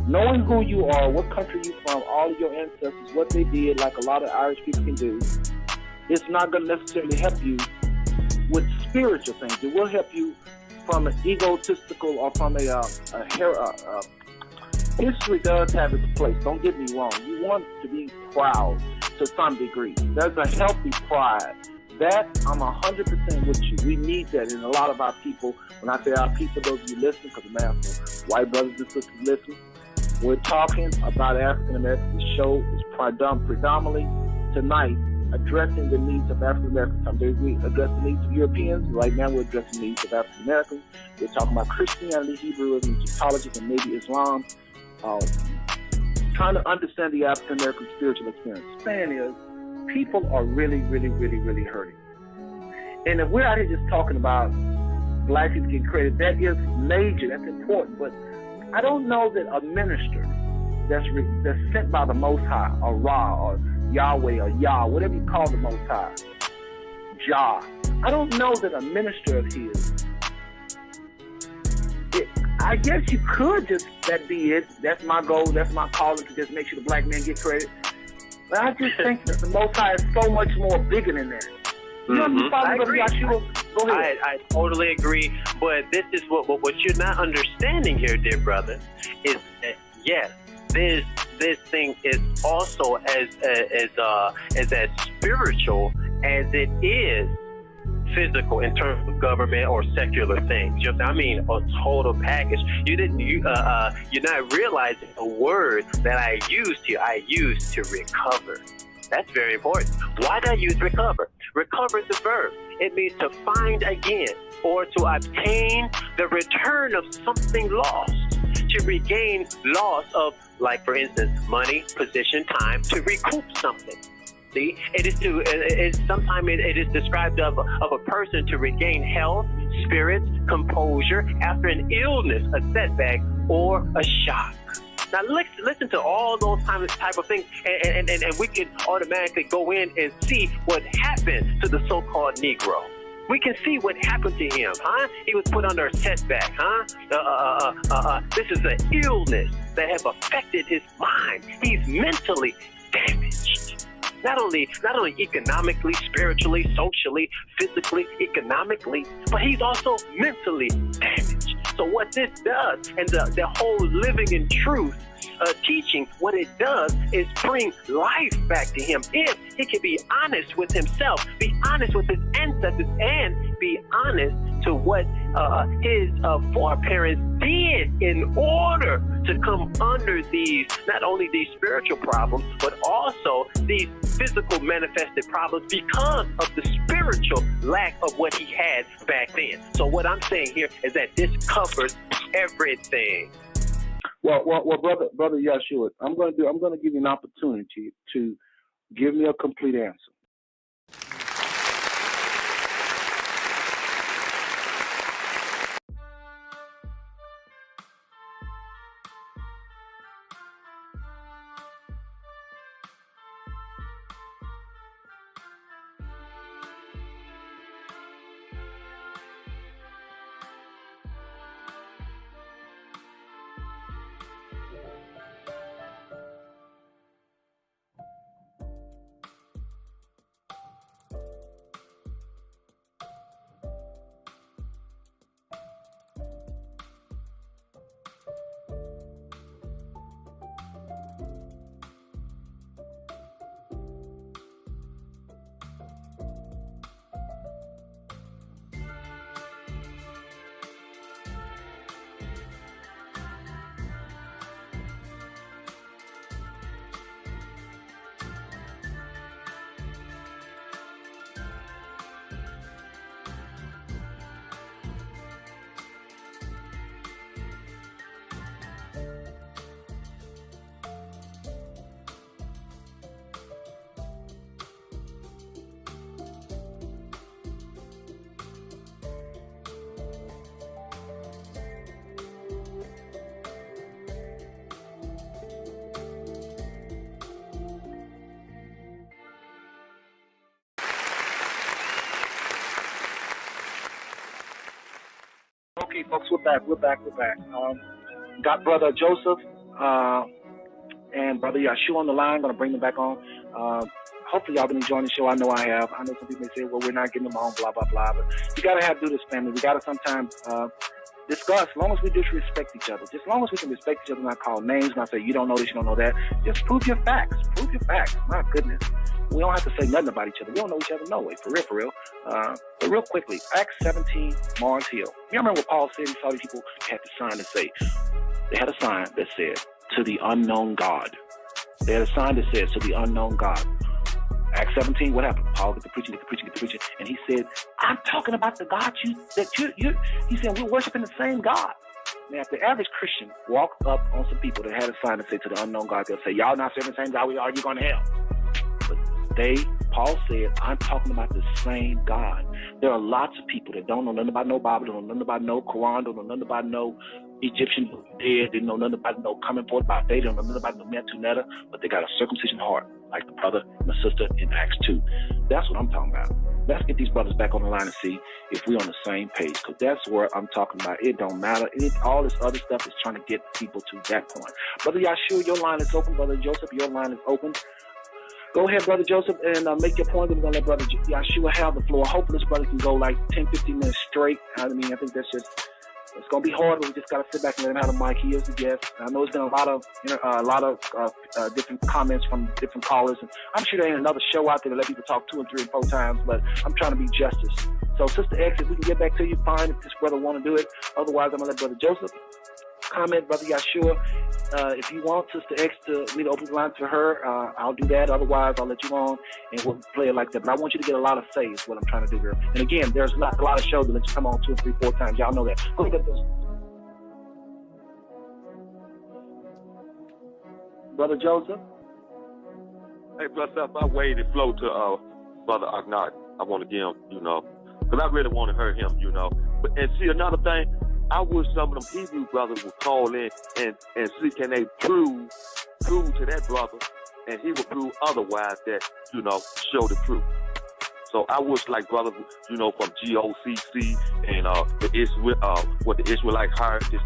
Knowing who you are, what country you're from, all of your ancestors, what they did, like a lot of Irish people can do, it's not going to necessarily help you with spiritual things. It will help you from an egotistical or from history does have its place. Don't get me wrong. You want to be proud to some degree. There's a healthy pride. That, I'm 100% with you. We need that in a lot of our people. When I say our people, those of you listening, because I'm asking white brothers and sisters listening, we're talking about African Americans. The show is predominantly tonight addressing the needs of African Americans. Someday we address the needs of Europeans. Right now we're addressing the needs of African Americans. We're talking about Christianity, Hebrewism, Egyptology, and maybe Islam. Trying to understand the African American spiritual experience. Saying is, people are really hurting. And if we're out here just talking about black people getting credit, that is major, that's important, but I don't know that a minister that's sent by the Most High, or Ra, or Yahweh, or Yah, whatever you call the Most High, Jah, I don't know that a minister of his, I guess you could just, that be it, that's my goal, that's my calling, to just make sure the black man get credit. But I just think that the Most High is so much more bigger than that. You know, I agree. Yahsua? Go ahead. I totally agree. But this is what you're not understanding here, dear brother, is that yes, this thing is also as spiritual as it is physical in terms of government or secular things. Just, I mean, a total package. You're not realizing a word that I used here. I used to recover. That's very important. Why do I use recover? Recover is a verb. It means to find again or to obtain the return of something lost. To regain loss of, like for instance, money, position, time, to recoup something. See, sometimes it is described of a person to regain health, spirits, composure after an illness, a setback, or a shock. Now listen to all those type of things, and we can automatically go in and see what happened to the so-called Negro. We can see what happened to him, huh? He was put under a setback, huh? This is an illness that have affected his mind. He's mentally damaged. Not only economically, spiritually, socially, physically, economically, but he's also mentally damaged. So what this does, and the whole living in truth teaching, what it does is bring life back to him. If he can be honest with himself, be honest with his ancestors, and be honest to what his foreparents did in order to come under these, not only these spiritual problems, but also these physical manifested problems because of the spiritual lack of what he had back then. So what I'm saying here is that this covers everything. Well, brother Yahsua, I'm going to give you an opportunity to give me a complete answer. Okay, folks, we're back. Got Brother Joseph and Brother Yahsua on the line. Going to bring them back on. Hopefully y'all been enjoying the show. I know I have. I know some people may say, well, we're not getting them on, blah, blah, blah. But you got to do this, family. We got to sometimes discuss, as long as we disrespect each other. Just as long as we can respect each other, not call names, not say, you don't know this, you don't know that. Just prove your facts. Prove your facts. My goodness. We don't have to say nothing about each other. We don't know each other, no way. For real. But real quickly, Acts 17, Mars Hill. You remember what Paul said? He saw these people had the sign to say, they had a sign that said, to the unknown God. They had a sign that said, to the unknown God. Acts 17, what happened? Paul get the preaching. And he said, I'm talking about the God he said, we're worshiping the same God. Now, if the average Christian walked up on some people that had a sign that said to the unknown God, they'll say, y'all not serving the same God we are, you're going to hell. But Paul said, I'm talking about the same God. There are lots of people that don't know nothing about no Bible, don't know nothing about no Quran, don't know nothing about no Egyptian dead, they know nothing about no coming forth by faith, don't know nothing about no metuneta, but they got a circumcision heart, like the brother and the sister in Acts 2. That's what I'm talking about. Let's get these brothers back on the line and see if we're on the same page, because that's where I'm talking about. It don't matter. All this other stuff is trying to get people to that point. Brother Yahsua, your line is open. Brother Joseph, your line is open. Go ahead, Brother Joseph, and make your point. We're going to let Brother Yahsua have the floor. Hopefully this brother can go like 10, 15 minutes straight. I mean, I think that's just, it's going to be hard, but we just got to sit back and let him have the mic. He is the guest. I know there's been a lot of different comments from different callers. And I'm sure there ain't another show out there to let people talk 2 and 3 and 4 times, but I'm trying to be justice. So, Sister X, if we can get back to you, fine, if this brother want to do it. Otherwise, I'm going to let Brother Joseph comment. Brother Yahsua, if you want Sister X to me to open the line to her, I'll do that. Otherwise, I'll let you on and we'll play it like that. But I want you to get a lot of say is what I'm trying to do here. And again, there's not a lot of shows that let you come on 2 and 3, 4 times. Y'all know that. Go ahead, Brother Joseph. Hey, brother, if I waited flow to Brother Akhnat, I want to give him, because I really want to hear him, But and see, another thing, I wish some of them Hebrew brothers would call in and see can they prove to that brother, and he will prove otherwise that, show the truth. So I wish, like brothers, you know, from GOCC and what the Israelite Heritage,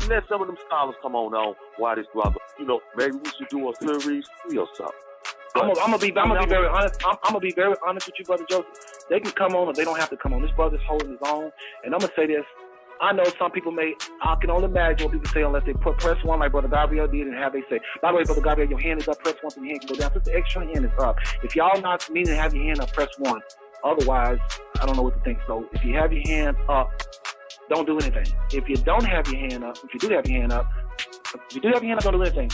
let some of them scholars come on why this brother, you know, maybe we should do a series 3 or something. I'm gonna be very honest. I'm gonna be very honest with you, Brother Joseph. They can come on or they don't have to come on. This brother's holding his own. And I'm gonna say this. I know some people I can only imagine what people say unless they press one like Brother Gabriel did and have they say. By the way, Brother Gabriel, your hand is up, press 1 so your hand can go down. Sister X, your hand is up. If y'all not meaning to have your hand up, press 1. Otherwise, I don't know what to think. So if you have your hand up, don't do anything. If you don't have your hand up, if you do have your hand up, don't do anything.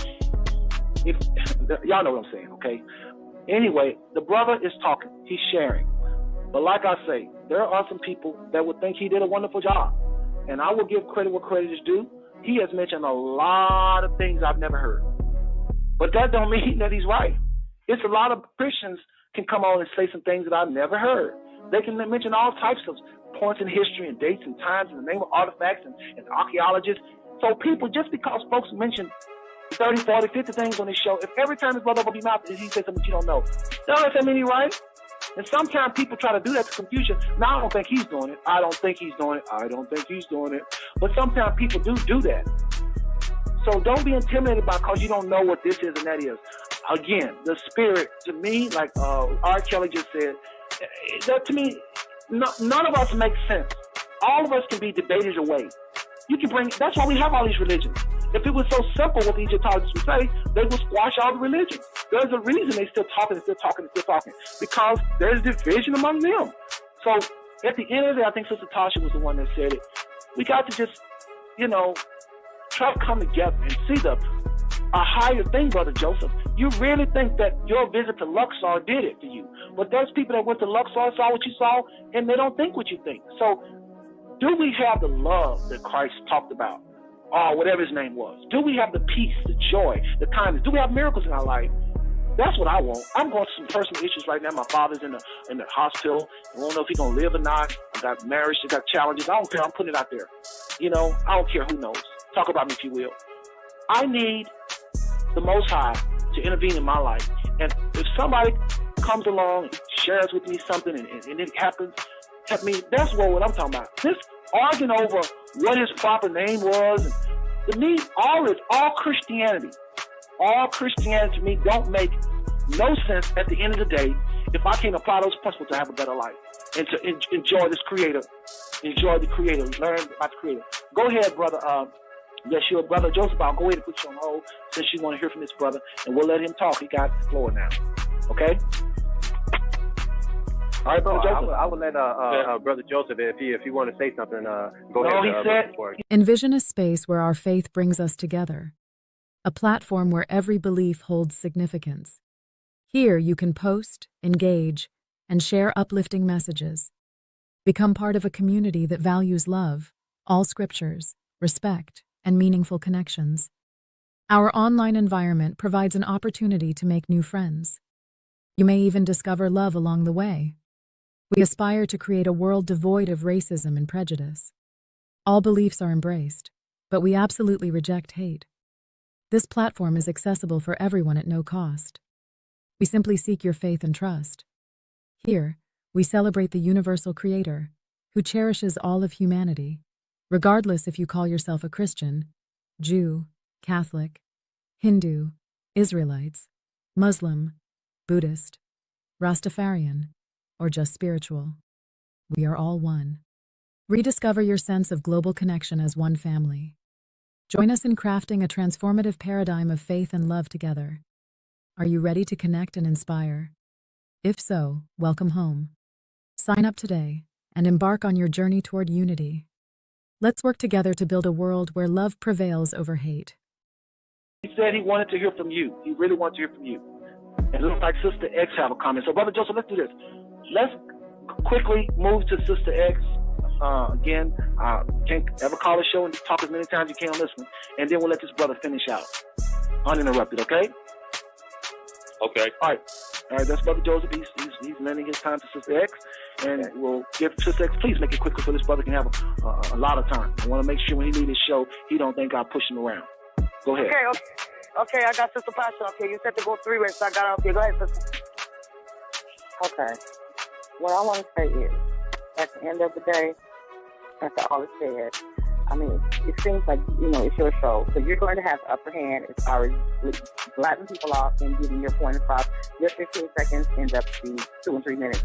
Y'all know what I'm saying, okay? Anyway, the brother is talking. He's sharing. But like I say, there are some people that would think he did a wonderful job. And I will give credit where credit is due. He has mentioned a lot of things I've never heard. But that don't mean that he's right. It's a lot of Christians can come on and say some things that I've never heard. They can mention all types of points in history and dates and times and the name of artifacts and archaeologists. So people, just because folks mention 30, 40, 50 things on this show, if every time his brother opens his mouth and he says something you don't know, that doesn't mean he's right. And sometimes people try to do that to confusion. Now, I don't think he's doing it. I don't think he's doing it. I don't think he's doing it. But sometimes people do that. So don't be intimidated by because you don't know what this is and that is. Again, the spirit, to me, like R. Kelly just said, that to me, none of us make sense. All of us can be debated away. That's why we have all these religions. If it was so simple what the Egyptologists would say, they would squash all the religions. There's a reason they're still talking, because there's division among them. So at the end of the day, I think Sister Tasha was the one that said it. We got to just, try to come together and see a higher thing, Brother Joseph. You really think that your visit to Luxor did it for you. But there's people that went to Luxor, saw what you saw, and they don't think what you think. So do we have the love that Christ talked about? Or whatever his name was. Do we have the peace, the joy, the kindness? Do we have miracles in our life? That's what I want. I'm going through some personal issues right now. My father's in the hospital. I don't know if he's going to live or not. I got marriage. I got challenges. I don't care. I'm putting it out there. I don't care who knows. Talk about me if you will. I need the Most High to intervene in my life. And if somebody comes along and shares with me something and it happens, help me. That's what I'm talking about. This arguing over what his proper name was. And to me, all Christianity. All Christianity to me don't make no sense at the end of the day if I can't apply those principles to have a better life and to enjoy this Creator, enjoy the Creator, learn about the Creator. Go ahead, brother. Yahsua, Brother Joseph, I'll go ahead and put you on hold since you want to hear from this brother, and we'll let him talk. He got the floor now. Okay? All right, Brother Joseph. I would let Brother Joseph, if he want to say something, go ahead. Envision a space where our faith brings us together, a platform where every belief holds significance. Here you can post, engage, and share uplifting messages. Become part of a community that values love, all scriptures, respect, and meaningful connections. Our online environment provides an opportunity to make new friends. You may even discover love along the way. We aspire to create a world devoid of racism and prejudice. All beliefs are embraced, but we absolutely reject hate. This platform is accessible for everyone at no cost. We simply seek your faith and trust. Here, we celebrate the universal Creator, who cherishes all of humanity, regardless if you call yourself a Christian, Jew, Catholic, Hindu, Israelites, Muslim, Buddhist, Rastafarian, or just spiritual. We are all one. Rediscover your sense of global connection as one family. Join us in crafting a transformative paradigm of faith and love together. Are you ready to connect and inspire? If so, welcome home. Sign up today and embark on your journey toward unity. Let's work together to build a world where love prevails over hate. He said he wanted to hear from you. He really wanted to hear from you. And it looks like Sister X have a comment. So, Brother Joseph, let's do this. Let's quickly move to Sister X. Again, can't ever call the show and talk as many times as you can on this one. And then we'll let this brother finish out. Uninterrupted, okay? Okay. All right, that's Brother Joseph. He's lending his time to Sister X. And we'll give Sister X, please make it quickly so this brother can have a lot of time. I want to make sure when he leaves his show, he don't think I'll push him around. Go ahead. Okay, I got Sister Pasha. Okay, you said to go 3 ways, so I got out here. Go ahead, Sister. Okay. what I want to say is, at the end of the day, after all is said, I mean, it seems like, it's your show. So you're going to have the upper hand as far as blotting people off and getting your point across. Your 15 seconds ends up to be 2 and 3 minutes.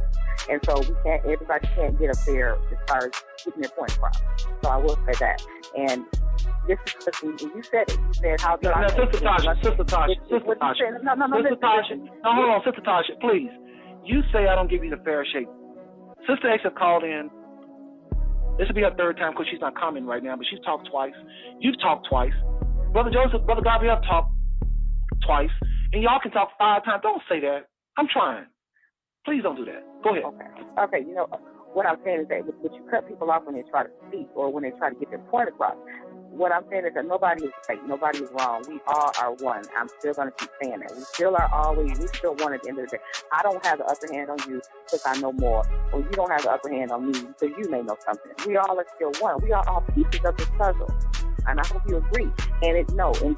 And so everybody can't get up there as far as getting their point across. So I will say that. And this is what you said it. You said how do I... Sister Tasha. No, hold on, Sister Tasha, please. You say I don't give you the fair shake. Sister X have called in. This will be her third time because she's not commenting right now, but she's talked twice. You've talked twice. Brother Joseph, Brother Gabriel talked twice. And y'all can talk 5 times. Don't say that. I'm trying. Please don't do that. Go ahead. Okay. What I'm saying is that but you cut people off when they try to speak or when they try to get their point across. What I'm saying is that nobody is right, nobody is wrong. We all are one. I'm still going to keep saying that. We still are always, we still one at the end of the day. I don't have the upper hand on you because I know more, or you don't have the upper hand on me because you may know something. We all are still one. We are all pieces of this puzzle. And I hope you agree. And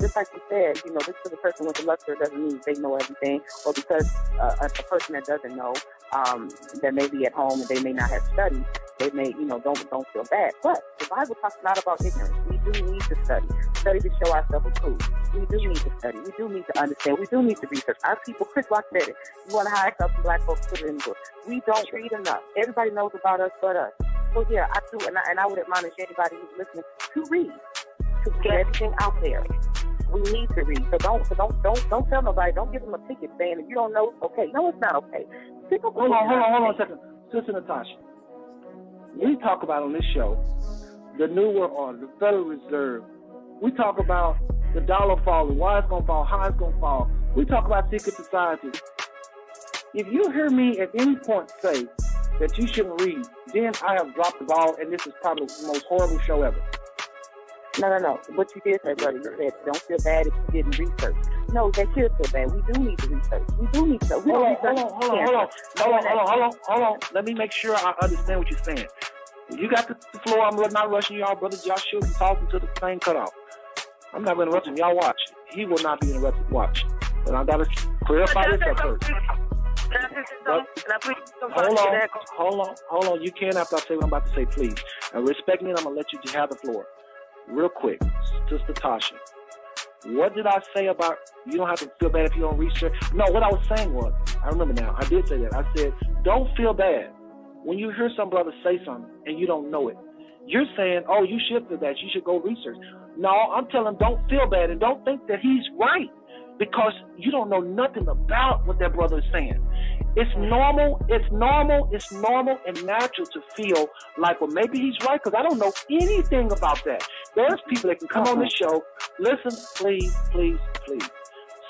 just like you said, just because a person with a lecture doesn't mean they know everything, or because a person that doesn't know, that may be at home and they may not have studied, they may, don't feel bad. But the Bible talks not about ignorance. We do need to study to show ourselves approved. We do need to study. We do need to understand. We do need to research. Our people, Chris Rock said it. You want to hire something, black folks, put it in the book. We don't read enough. Everybody knows about us but us. So yeah, I do, and I would admonish anybody who's listening to read, to get everything out there. We need to read. So don't tell nobody. Don't give them a ticket saying if you don't know, it's okay. No, it's not okay. Hold on a second. Sister Natasha, we talk about on this show the New World Order, the Federal Reserve. We talk about the dollar falling, why it's going to fall, how it's going to fall. We talk about secret societies. If you hear me at any point say that you shouldn't read, then I have dropped the ball, and this is probably the most horrible show ever. No. What you did say, brother, you said don't feel bad if you didn't research. No, they should feel bad. We do need to research. We do need to. Hold on. Let me make sure I understand what you're saying. You got the floor. I'm not rushing y'all, brother Yahsua. He's talking to the thing cut off. I'm not going to interrupt him. Y'all watch. He will not be interrupted. Watch. But I got to clarify this up first. Hold on. You can after I say what I'm about to say, please. And respect me, and I'm going to let you have the floor. Real quick, Sister Tasha. What did I say about you don't have to feel bad if you don't research? No, what I was saying was, I remember now, I did say that. I said, don't feel bad when you hear some brother say something and you don't know it. You're saying, oh, you should feel bad. You should go research. No, I'm telling them don't feel bad and don't think that he's right because you don't know nothing about what that brother is saying. It's normal and natural to feel like, well, maybe he's right because I don't know anything about that. There's people that can come on this show. Listen, please.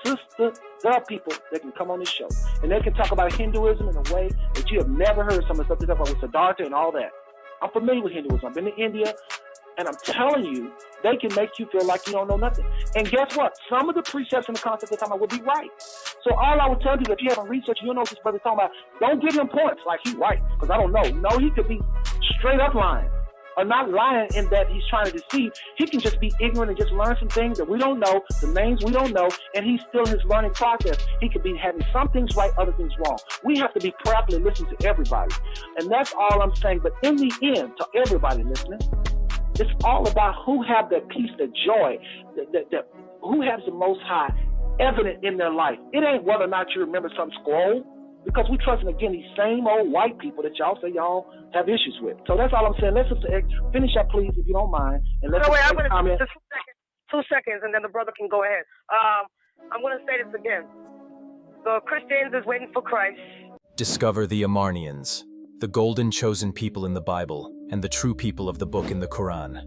Sister, there are people that can come on this show and they can talk about Hinduism in a way that you have never heard some of the stuff they talk about with Siddhartha and all that. I'm familiar with Hinduism. I've been to India, and I'm telling you, they can make you feel like you don't know nothing. And guess what? Some of the precepts and the concepts they're talking about will be right. So all I would tell you, if you haven't researched, you don't know what this brother's talking about, don't give him points like he's right, because I don't know. No, he could be straight up lying. Or not lying in that he's trying to deceive. He can just be ignorant and just learn some things that we don't know, the names we don't know, and he's still in his learning process. He could be having some things right, other things wrong. We have to be properly listening to everybody. And that's all I'm saying. But in the end, to everybody listening, it's all about who have that peace, that joy, that who has the Most High evident in their life. It ain't whether or not you remember some scroll, because we're trusting, again, these same old white people that y'all say y'all have issues with. So that's all I'm saying. Let's finish up, please, if you don't mind. And let's I'm going to just 2 seconds, and then the brother can go ahead. I'm going to say this again. The Christians is waiting for Christ. Discover the Amarnians, the golden chosen people in the Bible, and the true people of the book in the Quran.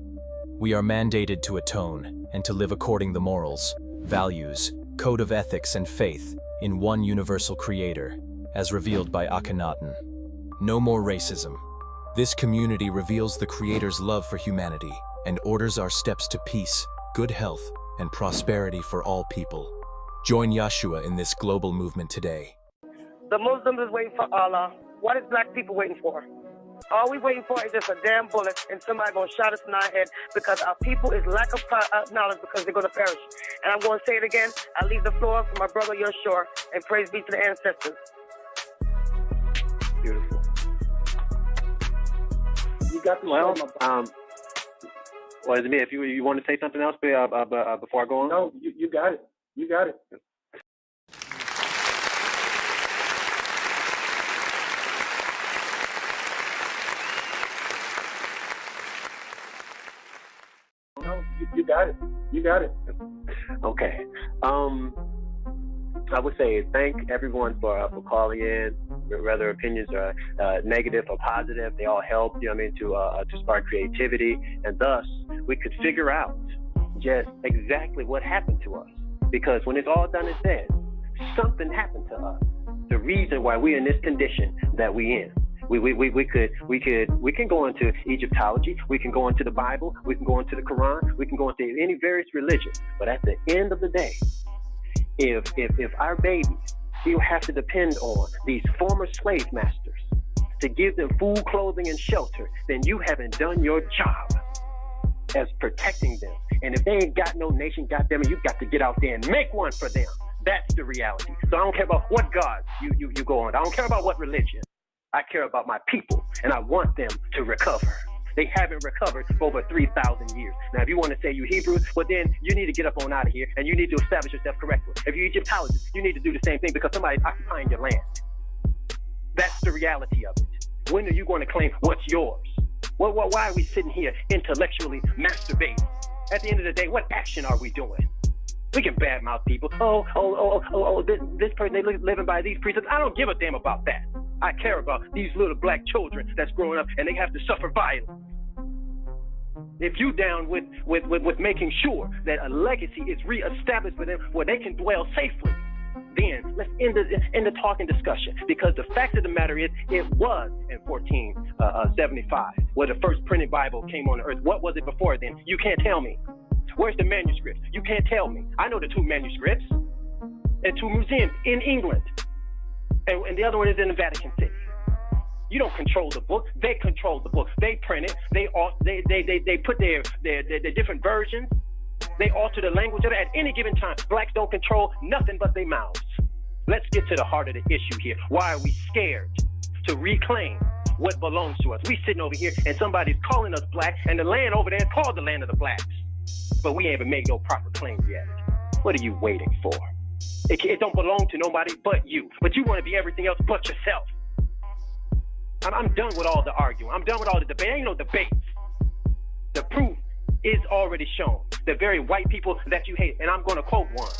We are mandated to atone and to live according the morals, values, code of ethics, and faith in one universal creator, as revealed by Akhenaten. No more racism. This community reveals the Creator's love for humanity and orders our steps to peace, good health, and prosperity for all people. Join Yahsua in this global movement today. The Muslims is waiting for Allah. What is black people waiting for? All we waiting for is just a damn bullet and somebody going to shot us in our head because our people is lack of knowledge because they're going to perish. And I'm going to say it again. I leave the floor for my brother Yahsua, and praise be to the ancestors. Beautiful. You got the Well, show. Well, is it me? If you want to say something else before I go on? No, you got it. You got it. No, you got it. You got it. Okay. I would say thank everyone for calling in. Whether opinions are negative or positive, they all help. You know what I mean, to spark creativity, and thus we could figure out just exactly what happened to us. Because when it's all done and said, something happened to us. The reason why we're in this condition that we in. We can go into Egyptology, we can go into the Bible, we can go into the Quran, we can go into any various religion. But at the end of the day, if our babies still have to depend on these former slave masters to give them food, clothing, and shelter, then you haven't done your job as protecting them. And if they ain't got no nation, goddamn it, you got to get out there and make one for them. That's the reality. So I don't care about what God you go on. I don't care about what religion. I care about my people, and I want them to recover. They haven't recovered for over 3,000 years. Now, if you want to say you Hebrews, well, then you need to get up on out of here, and you need to establish yourself correctly. If you're Egyptologist, you need to do the same thing because somebody's occupying your land. That's the reality of it. When are you going to claim what's yours? Well, why are we sitting here intellectually masturbating? At the end of the day, what action are we doing? We can badmouth people. This person, they living by these precepts. I don't give a damn about that. I care about these little black children that's growing up and they have to suffer violence. If you down with making sure that a legacy is reestablished for them where they can dwell safely, then let's end the talk and discussion. Because the fact of the matter is, it was in 1475 where the first printed Bible came on earth. What was it before then? You can't tell me. Where's the manuscript? You can't tell me. I know the 2 manuscripts and 2 museums in England. And the other one is in the Vatican City. You don't control the book. They control the book. They print it. They put their different versions. They alter the language of it at any given time. Blacks don't control nothing but their mouths. Let's get to the heart of the issue here. Why are we scared to reclaim what belongs to us? We sitting over here and somebody's calling us black, and the land over there is called the land of the blacks. But we ain't even made no proper claim yet. What are you waiting for? It don't belong to nobody but you. But you want to be everything else but yourself. I'm done with all the arguing. I'm done with all the debate. Ain't no debates. The proof is already shown. The very white people that you hate, and I'm going to quote one,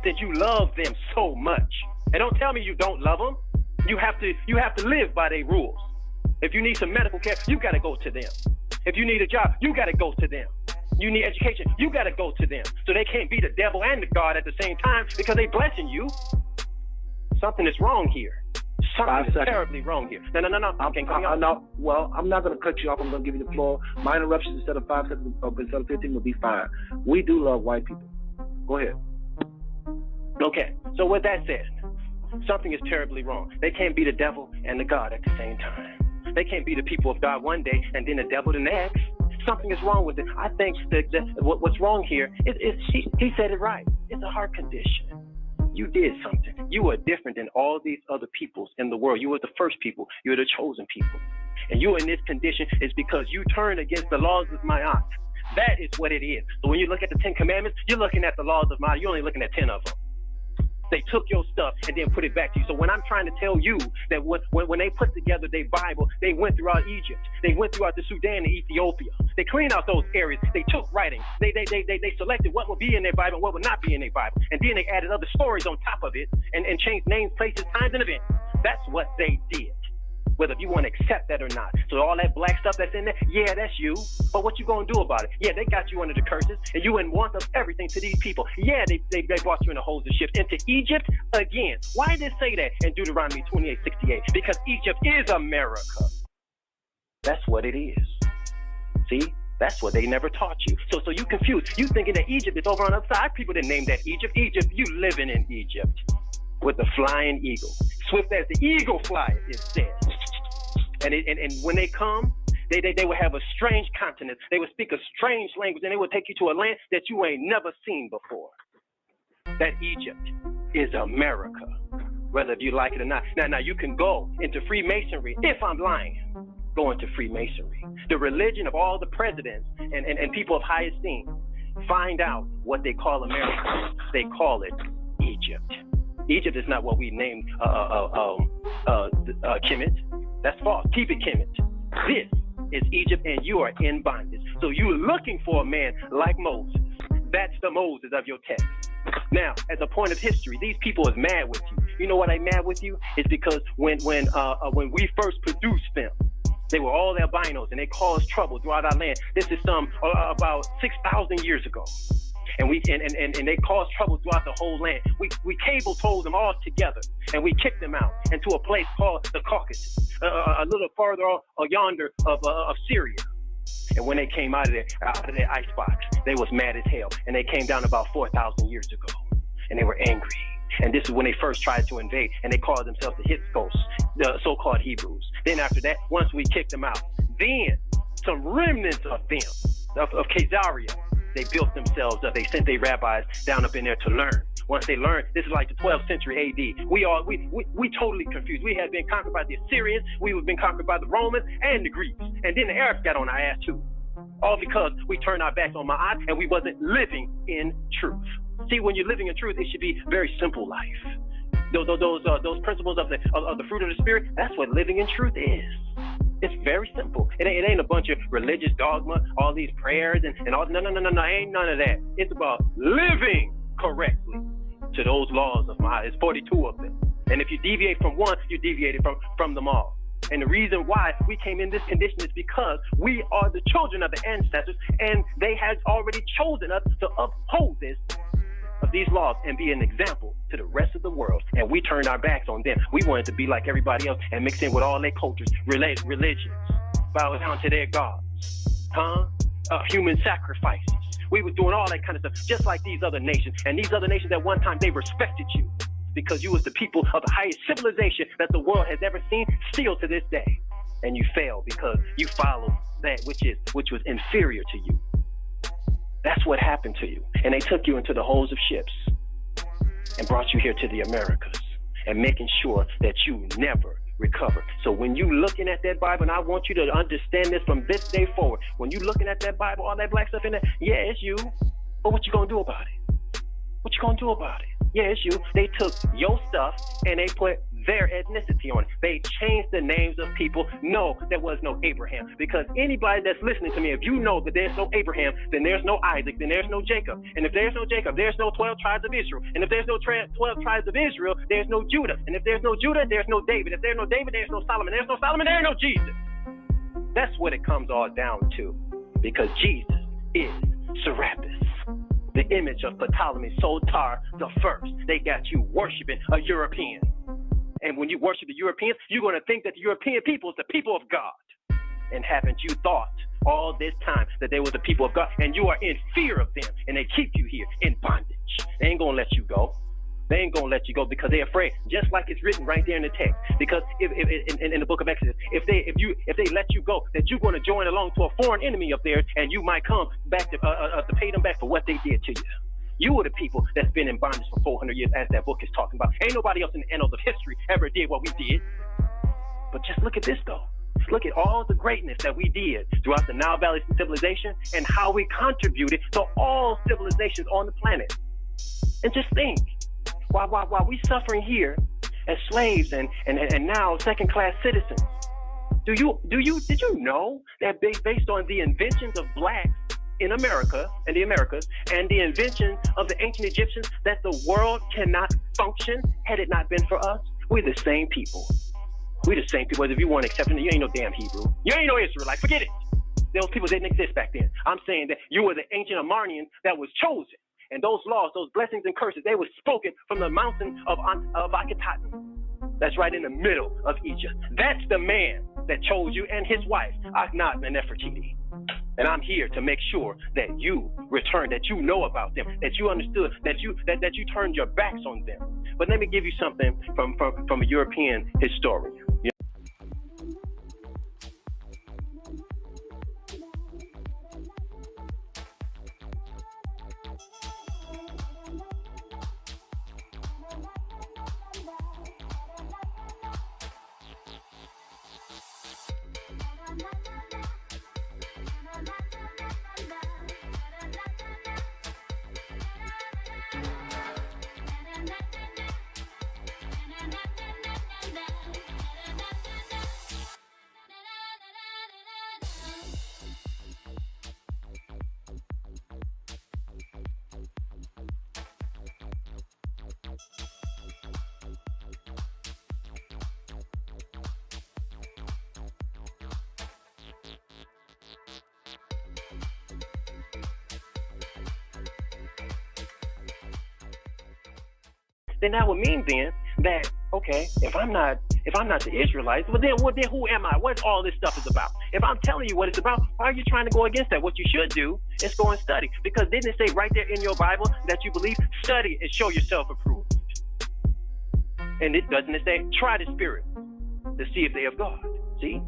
that you love them so much. And don't tell me you don't love them. You have to live by their rules. If you need some medical care, you got to go to them. If you need a job, you got to go to them. You need education, you got to go to them. So they can't be the devil and the God at the same time because they blessing you. Something is wrong here. Something is terribly wrong here. No. Well, I'm not going to cut you off. I'm going to give you the floor. My interruptions instead of 5 seconds, instead of 15 will be fine. We do love white people. Go ahead. Okay. So with that said, something is terribly wrong. They can't be the devil and the God at the same time. They can't be the people of God one day and then the devil the next. Something is wrong with it. I think that what's wrong here is he said it right. It's a heart condition. You did something. You are different than all these other peoples in the world. You were the first people. You were the chosen people. And you in this condition is because you turned against the laws of Ma'at. That is what it is. So when you look at the 10 Commandments, you're looking at the laws of Ma'at. You're only looking at 10 of them. They took your stuff and then put it back to you. So when I'm trying to tell you that when they put together their Bible, they went throughout Egypt. They went throughout the Sudan and Ethiopia. They cleaned out those areas. They took writing. They selected what would be in their Bible and what would not be in their Bible. And then they added other stories on top of it and changed names, places, times, and events. That's what they did. Whether you want to accept that or not. So all that black stuff that's in there, yeah, that's you. But what you gonna do about it? Yeah, they got you under the curses, and you in want of everything to these people. Yeah, they brought you in a hole to shift into Egypt again. Why did it say that in Deuteronomy 28:68? Because Egypt is America. That's what it is. See? That's what they never taught you. So you confused. You thinking that Egypt is over on the other side. People didn't name that Egypt. Egypt, you living in Egypt with the flying eagle. Swift as the eagle fly, it says. And when they come, they will have a strange continent. They will speak a strange language, and they will take you to a land that you ain't never seen before. That Egypt is America, whether you like it or not. Now you can go into Freemasonry if I'm lying. go into Freemasonry. The religion of all the presidents and people of high esteem. Find out what they call America. They call it Egypt. Egypt is not what we named Kemet. That's false. Keep it Kemet. This is Egypt, and you are in bondage. So you're looking for a man like Moses. That's the Moses of your text. Now, as a point of history, these people is mad with you. You know what I'm mad with you? It's because when we first produced them, they were all albinos, and they caused trouble throughout our land. This is about 6,000 years ago. And they caused trouble throughout the whole land. We cable told them all together, and we kicked them out into a place called the Caucasus, a little farther yonder of Syria. And when they came out of their icebox, they was mad as hell, and they came down about 4,000 years ago, and they were angry. And this is when they first tried to invade, and they called themselves the Hyksos, the so-called Hebrews. Then after that, once we kicked them out, then some remnants of them, of Khazaria, they built themselves up. They sent their rabbis down up in there to learn. Once they learned, this is like the 12th century AD. We totally confused. We had been conquered by the Assyrians. We had been conquered by the Romans and the Greeks. And then the Arabs got on our ass too. All because we turned our backs on Ma'at and we wasn't living in truth. See, when you're living in truth, it should be very simple life. Those principles of the fruit of the Spirit, that's what living in truth is. It's very simple. It ain't a bunch of religious dogma, all these prayers and all. No, ain't none of that. It's about living correctly to those laws of Ma'at. It's 42 of them. And if you deviate from one, you deviated from them all. And the reason why we came in this condition is because we are the children of the ancestors, and they had already chosen us to uphold these laws and be an example to the rest of the world. And we turned our backs on them. We wanted to be like everybody else and mix in with all their cultures, religions, bow down to their gods, human sacrifices. We was doing all that kind of stuff, just like these other nations. And these other nations, at one time, they respected you because you was the people of the highest civilization that the world has ever seen, still to this day. And you failed because you followed that which was inferior to you. That's what happened to you. And they took you into the holds of ships and brought you here to the Americas and making sure that you never recover. So when you looking at that Bible, and I want you to understand this from this day forward, when you looking at that Bible, all that black stuff in there, yeah, it's you. But what you gonna do about it? What you gonna do about it? Yeah, it's you. They took your stuff and they put their ethnicity on it. They changed the names of people. No, there was no Abraham. Because anybody that's listening to me, if you know that there's no Abraham, then there's no Isaac, then there's no Jacob. And if there's no Jacob, there's no 12 tribes of Israel. And if there's no 12 tribes of Israel, there's no Judah. And if there's no Judah, there's no David. If there's no David, there's no Solomon. There's no Solomon, there's no Jesus. That's what it comes all down to. Because Jesus is Serapis, the image of Ptolemy Soter the first. They got you worshiping a European. And when you worship the Europeans, you're going to think that the European people is the people of God. And haven't you thought all this time that they were the people of God? And you are in fear of them, and they keep you here in bondage. They ain't going to let you go. They ain't going to let you go because they're afraid, just like it's written right there in the text. Because if in the book of Exodus, if they let you go, that you're going to join along to a foreign enemy of theirs, and you might come back to pay them back for what they did to you. You are the people that's been in bondage for 400 years, as that book is talking about. Ain't nobody else in the annals of history ever did what we did. But just look at this, though. Look at all the greatness that we did throughout the Nile Valley civilization and how we contributed to all civilizations on the planet. And just think, while we suffering here as slaves and now second-class citizens, did you know that based on the inventions of blacks in America and the Americas and the invention of the ancient Egyptians, that the world cannot function had it not been for us? We're the same people. We're the same people. If you want to accept it, you ain't no damn Hebrew. You ain't no Israelite. Forget it. Those people didn't exist back then. I'm saying that you were the ancient Amarnian that was chosen. And those laws, those blessings and curses, they were spoken from the mountain of Akhenaten. That's right in the middle of Egypt. That's the man that chose you and his wife, Akhenaten and Nefertiti. And I'm here to make sure that you return, that you know about them, that you understood, that you turned your backs on them. But let me give you something from a European historian. then that would mean then that, okay, if I'm not the Israelites, well then who am I? What all this stuff is about? If I'm telling you what it's about, why are you trying to go against that? What you should do is go and study. Because didn't it say right there in your Bible that you believe? Study and show yourself approved. And doesn't it say, try the spirit to see if they of God? See,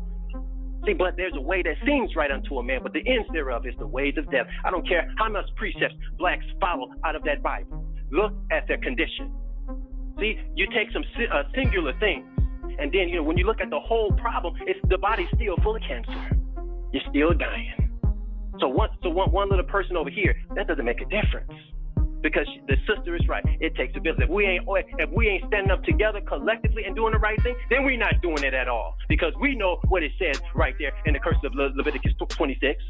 but there's a way that seems right unto a man, but the ends thereof is the ways of death. I don't care how much precepts blacks follow out of that Bible. Look at their condition. See, you take some singular things, and then, when you look at the whole problem, it's the body's still full of cancer. You're still dying. So one little person over here, that doesn't make a difference. Because the sister is right. It takes a village. If we ain't standing up together collectively and doing the right thing, then we're not doing it at all. Because we know what it says right there in the curse of Leviticus 26.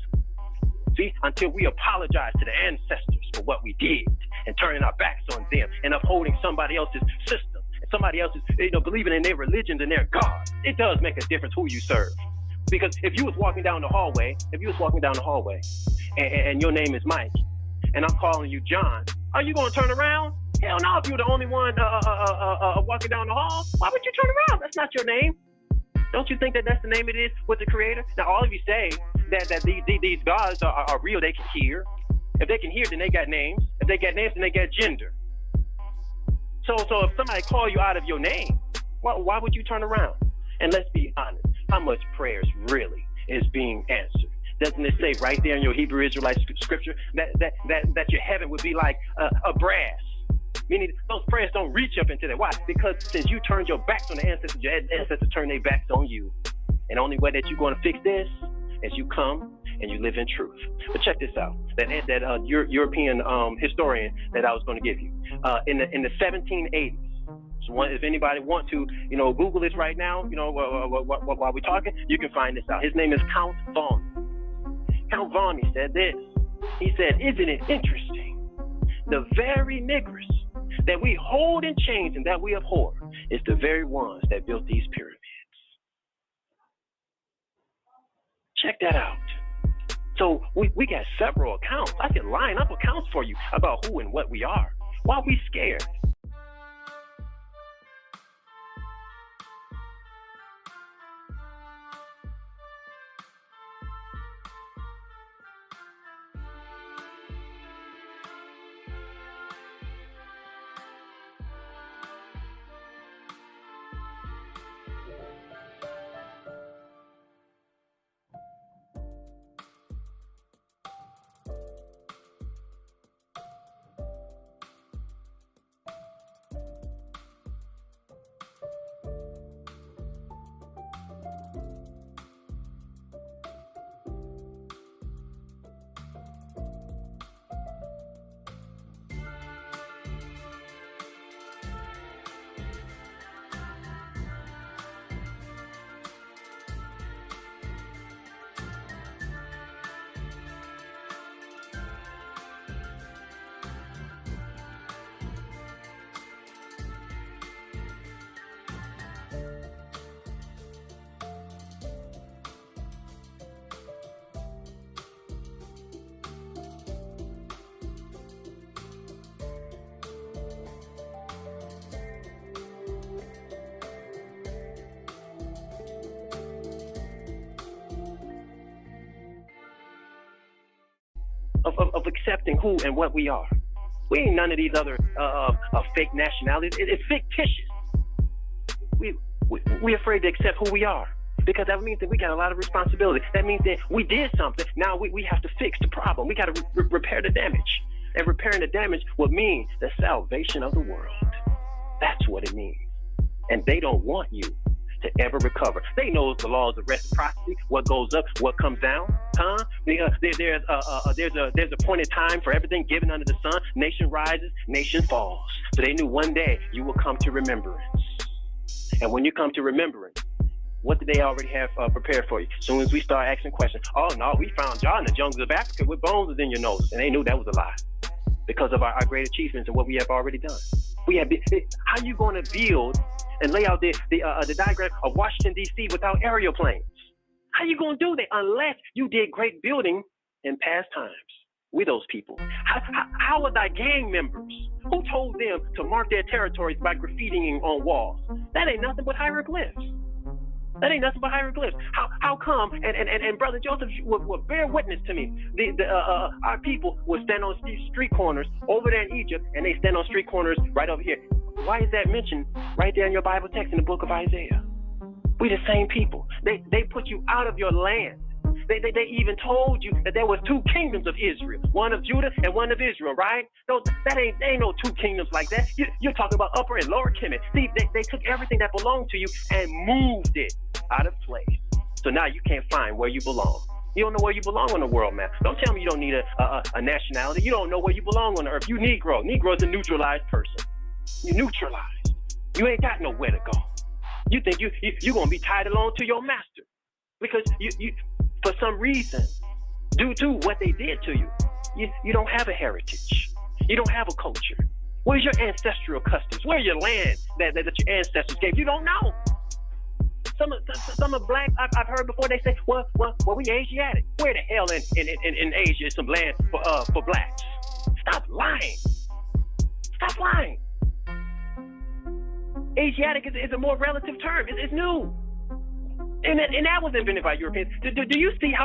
See, until we apologize to the ancestors for what we did and turning our backs on them and upholding somebody else's system and somebody else's, believing in their religions and their God, it does make a difference who you serve. Because if you was walking down the hallway, and your name is Mike, and I'm calling you John, are you going to turn around? Hell no, if you're the only one walking down the hall, why would you turn around? That's not your name. Don't you think that that's the name it is with the Creator? Now, all of you say that these gods are real, they can hear. If they can hear, then they got names. If they got names, then they got gender. So if somebody call you out of your name, why would you turn around? And let's be honest, how much prayers really is being answered? Doesn't it say right there in your Hebrew Israelite scripture that your heaven would be like a brass? Meaning those prayers don't reach up into that. Why? Because since you turned your backs on the ancestors, your ancestors turned their backs on you. And the only way that you're going to fix this is you come and you live in truth. But check this out. That European historian that I was going to give you. In the 1780s. So if anybody want to, Google this right now, while we're talking, you can find this out. His name is Count Vaughan. Count Vaughan, he said this. He said, isn't it interesting? The very niggers that we hold in chains and that we abhor is the very ones that built these pyramids. Check that out. So we got several accounts. I can line up accounts for you about who and what we are. Why are we scared? Of accepting who and what we are. We ain't none of these other fake nationalities. It's fictitious. We're afraid to accept who we are because that means that we got a lot of responsibility. That means that we did something. Now we have to fix the problem. We got to repair the damage. And repairing the damage would mean the salvation of the world. That's what it means. And they don't want you to ever recover. They know the laws of reciprocity, what goes up, what comes down, huh? There's a point in time for everything given under the sun. Nation rises, nation falls. So they knew one day you will come to remembrance. And when you come to remembrance, what did they already have prepared for you? As soon as we start asking questions, oh no, we found y'all in the jungles of Africa with bones in your nose. And they knew that was a lie because of our great achievements and what we have already done. How you going to build and lay out the diagram of Washington, D.C. without aerial planes? How you going to do that unless you did great building in past times? We those people. How are thy gang members? Who told them to mark their territories by graffitiing on walls? That ain't nothing but hieroglyphs. That ain't nothing but hieroglyphs. How come? And Brother Joseph will bear witness to me. Our people will stand on street corners over there in Egypt, and they stand on street corners right over here. Why is that mentioned right there in your Bible text in the book of Isaiah? We the same people. They put you out of your land. They even told you that there was two kingdoms of Israel, one of Judah and one of Israel, right? That ain't no two kingdoms like that. You're talking about Upper and Lower Kemet. See, they took everything that belonged to you and moved it out of place. So now you can't find where you belong. You don't know where you belong on the world map. Don't tell me you don't need a nationality. You don't know where you belong on the earth. You Negro. Negro is a neutralized person. You neutralized. You ain't got nowhere to go. You think you're going to be tied along to your master because you for some reason, due to what they did to you, you don't have a heritage. You don't have a culture. Where's your ancestral customs? Where's your land that your ancestors gave? You don't know. Some of black, I've heard before, they say, well, we Asiatic. Where the hell in Asia is some land for blacks? Stop lying. Stop lying. Asiatic is a more relative term. It's new. And that was invented by Europeans. Do you see how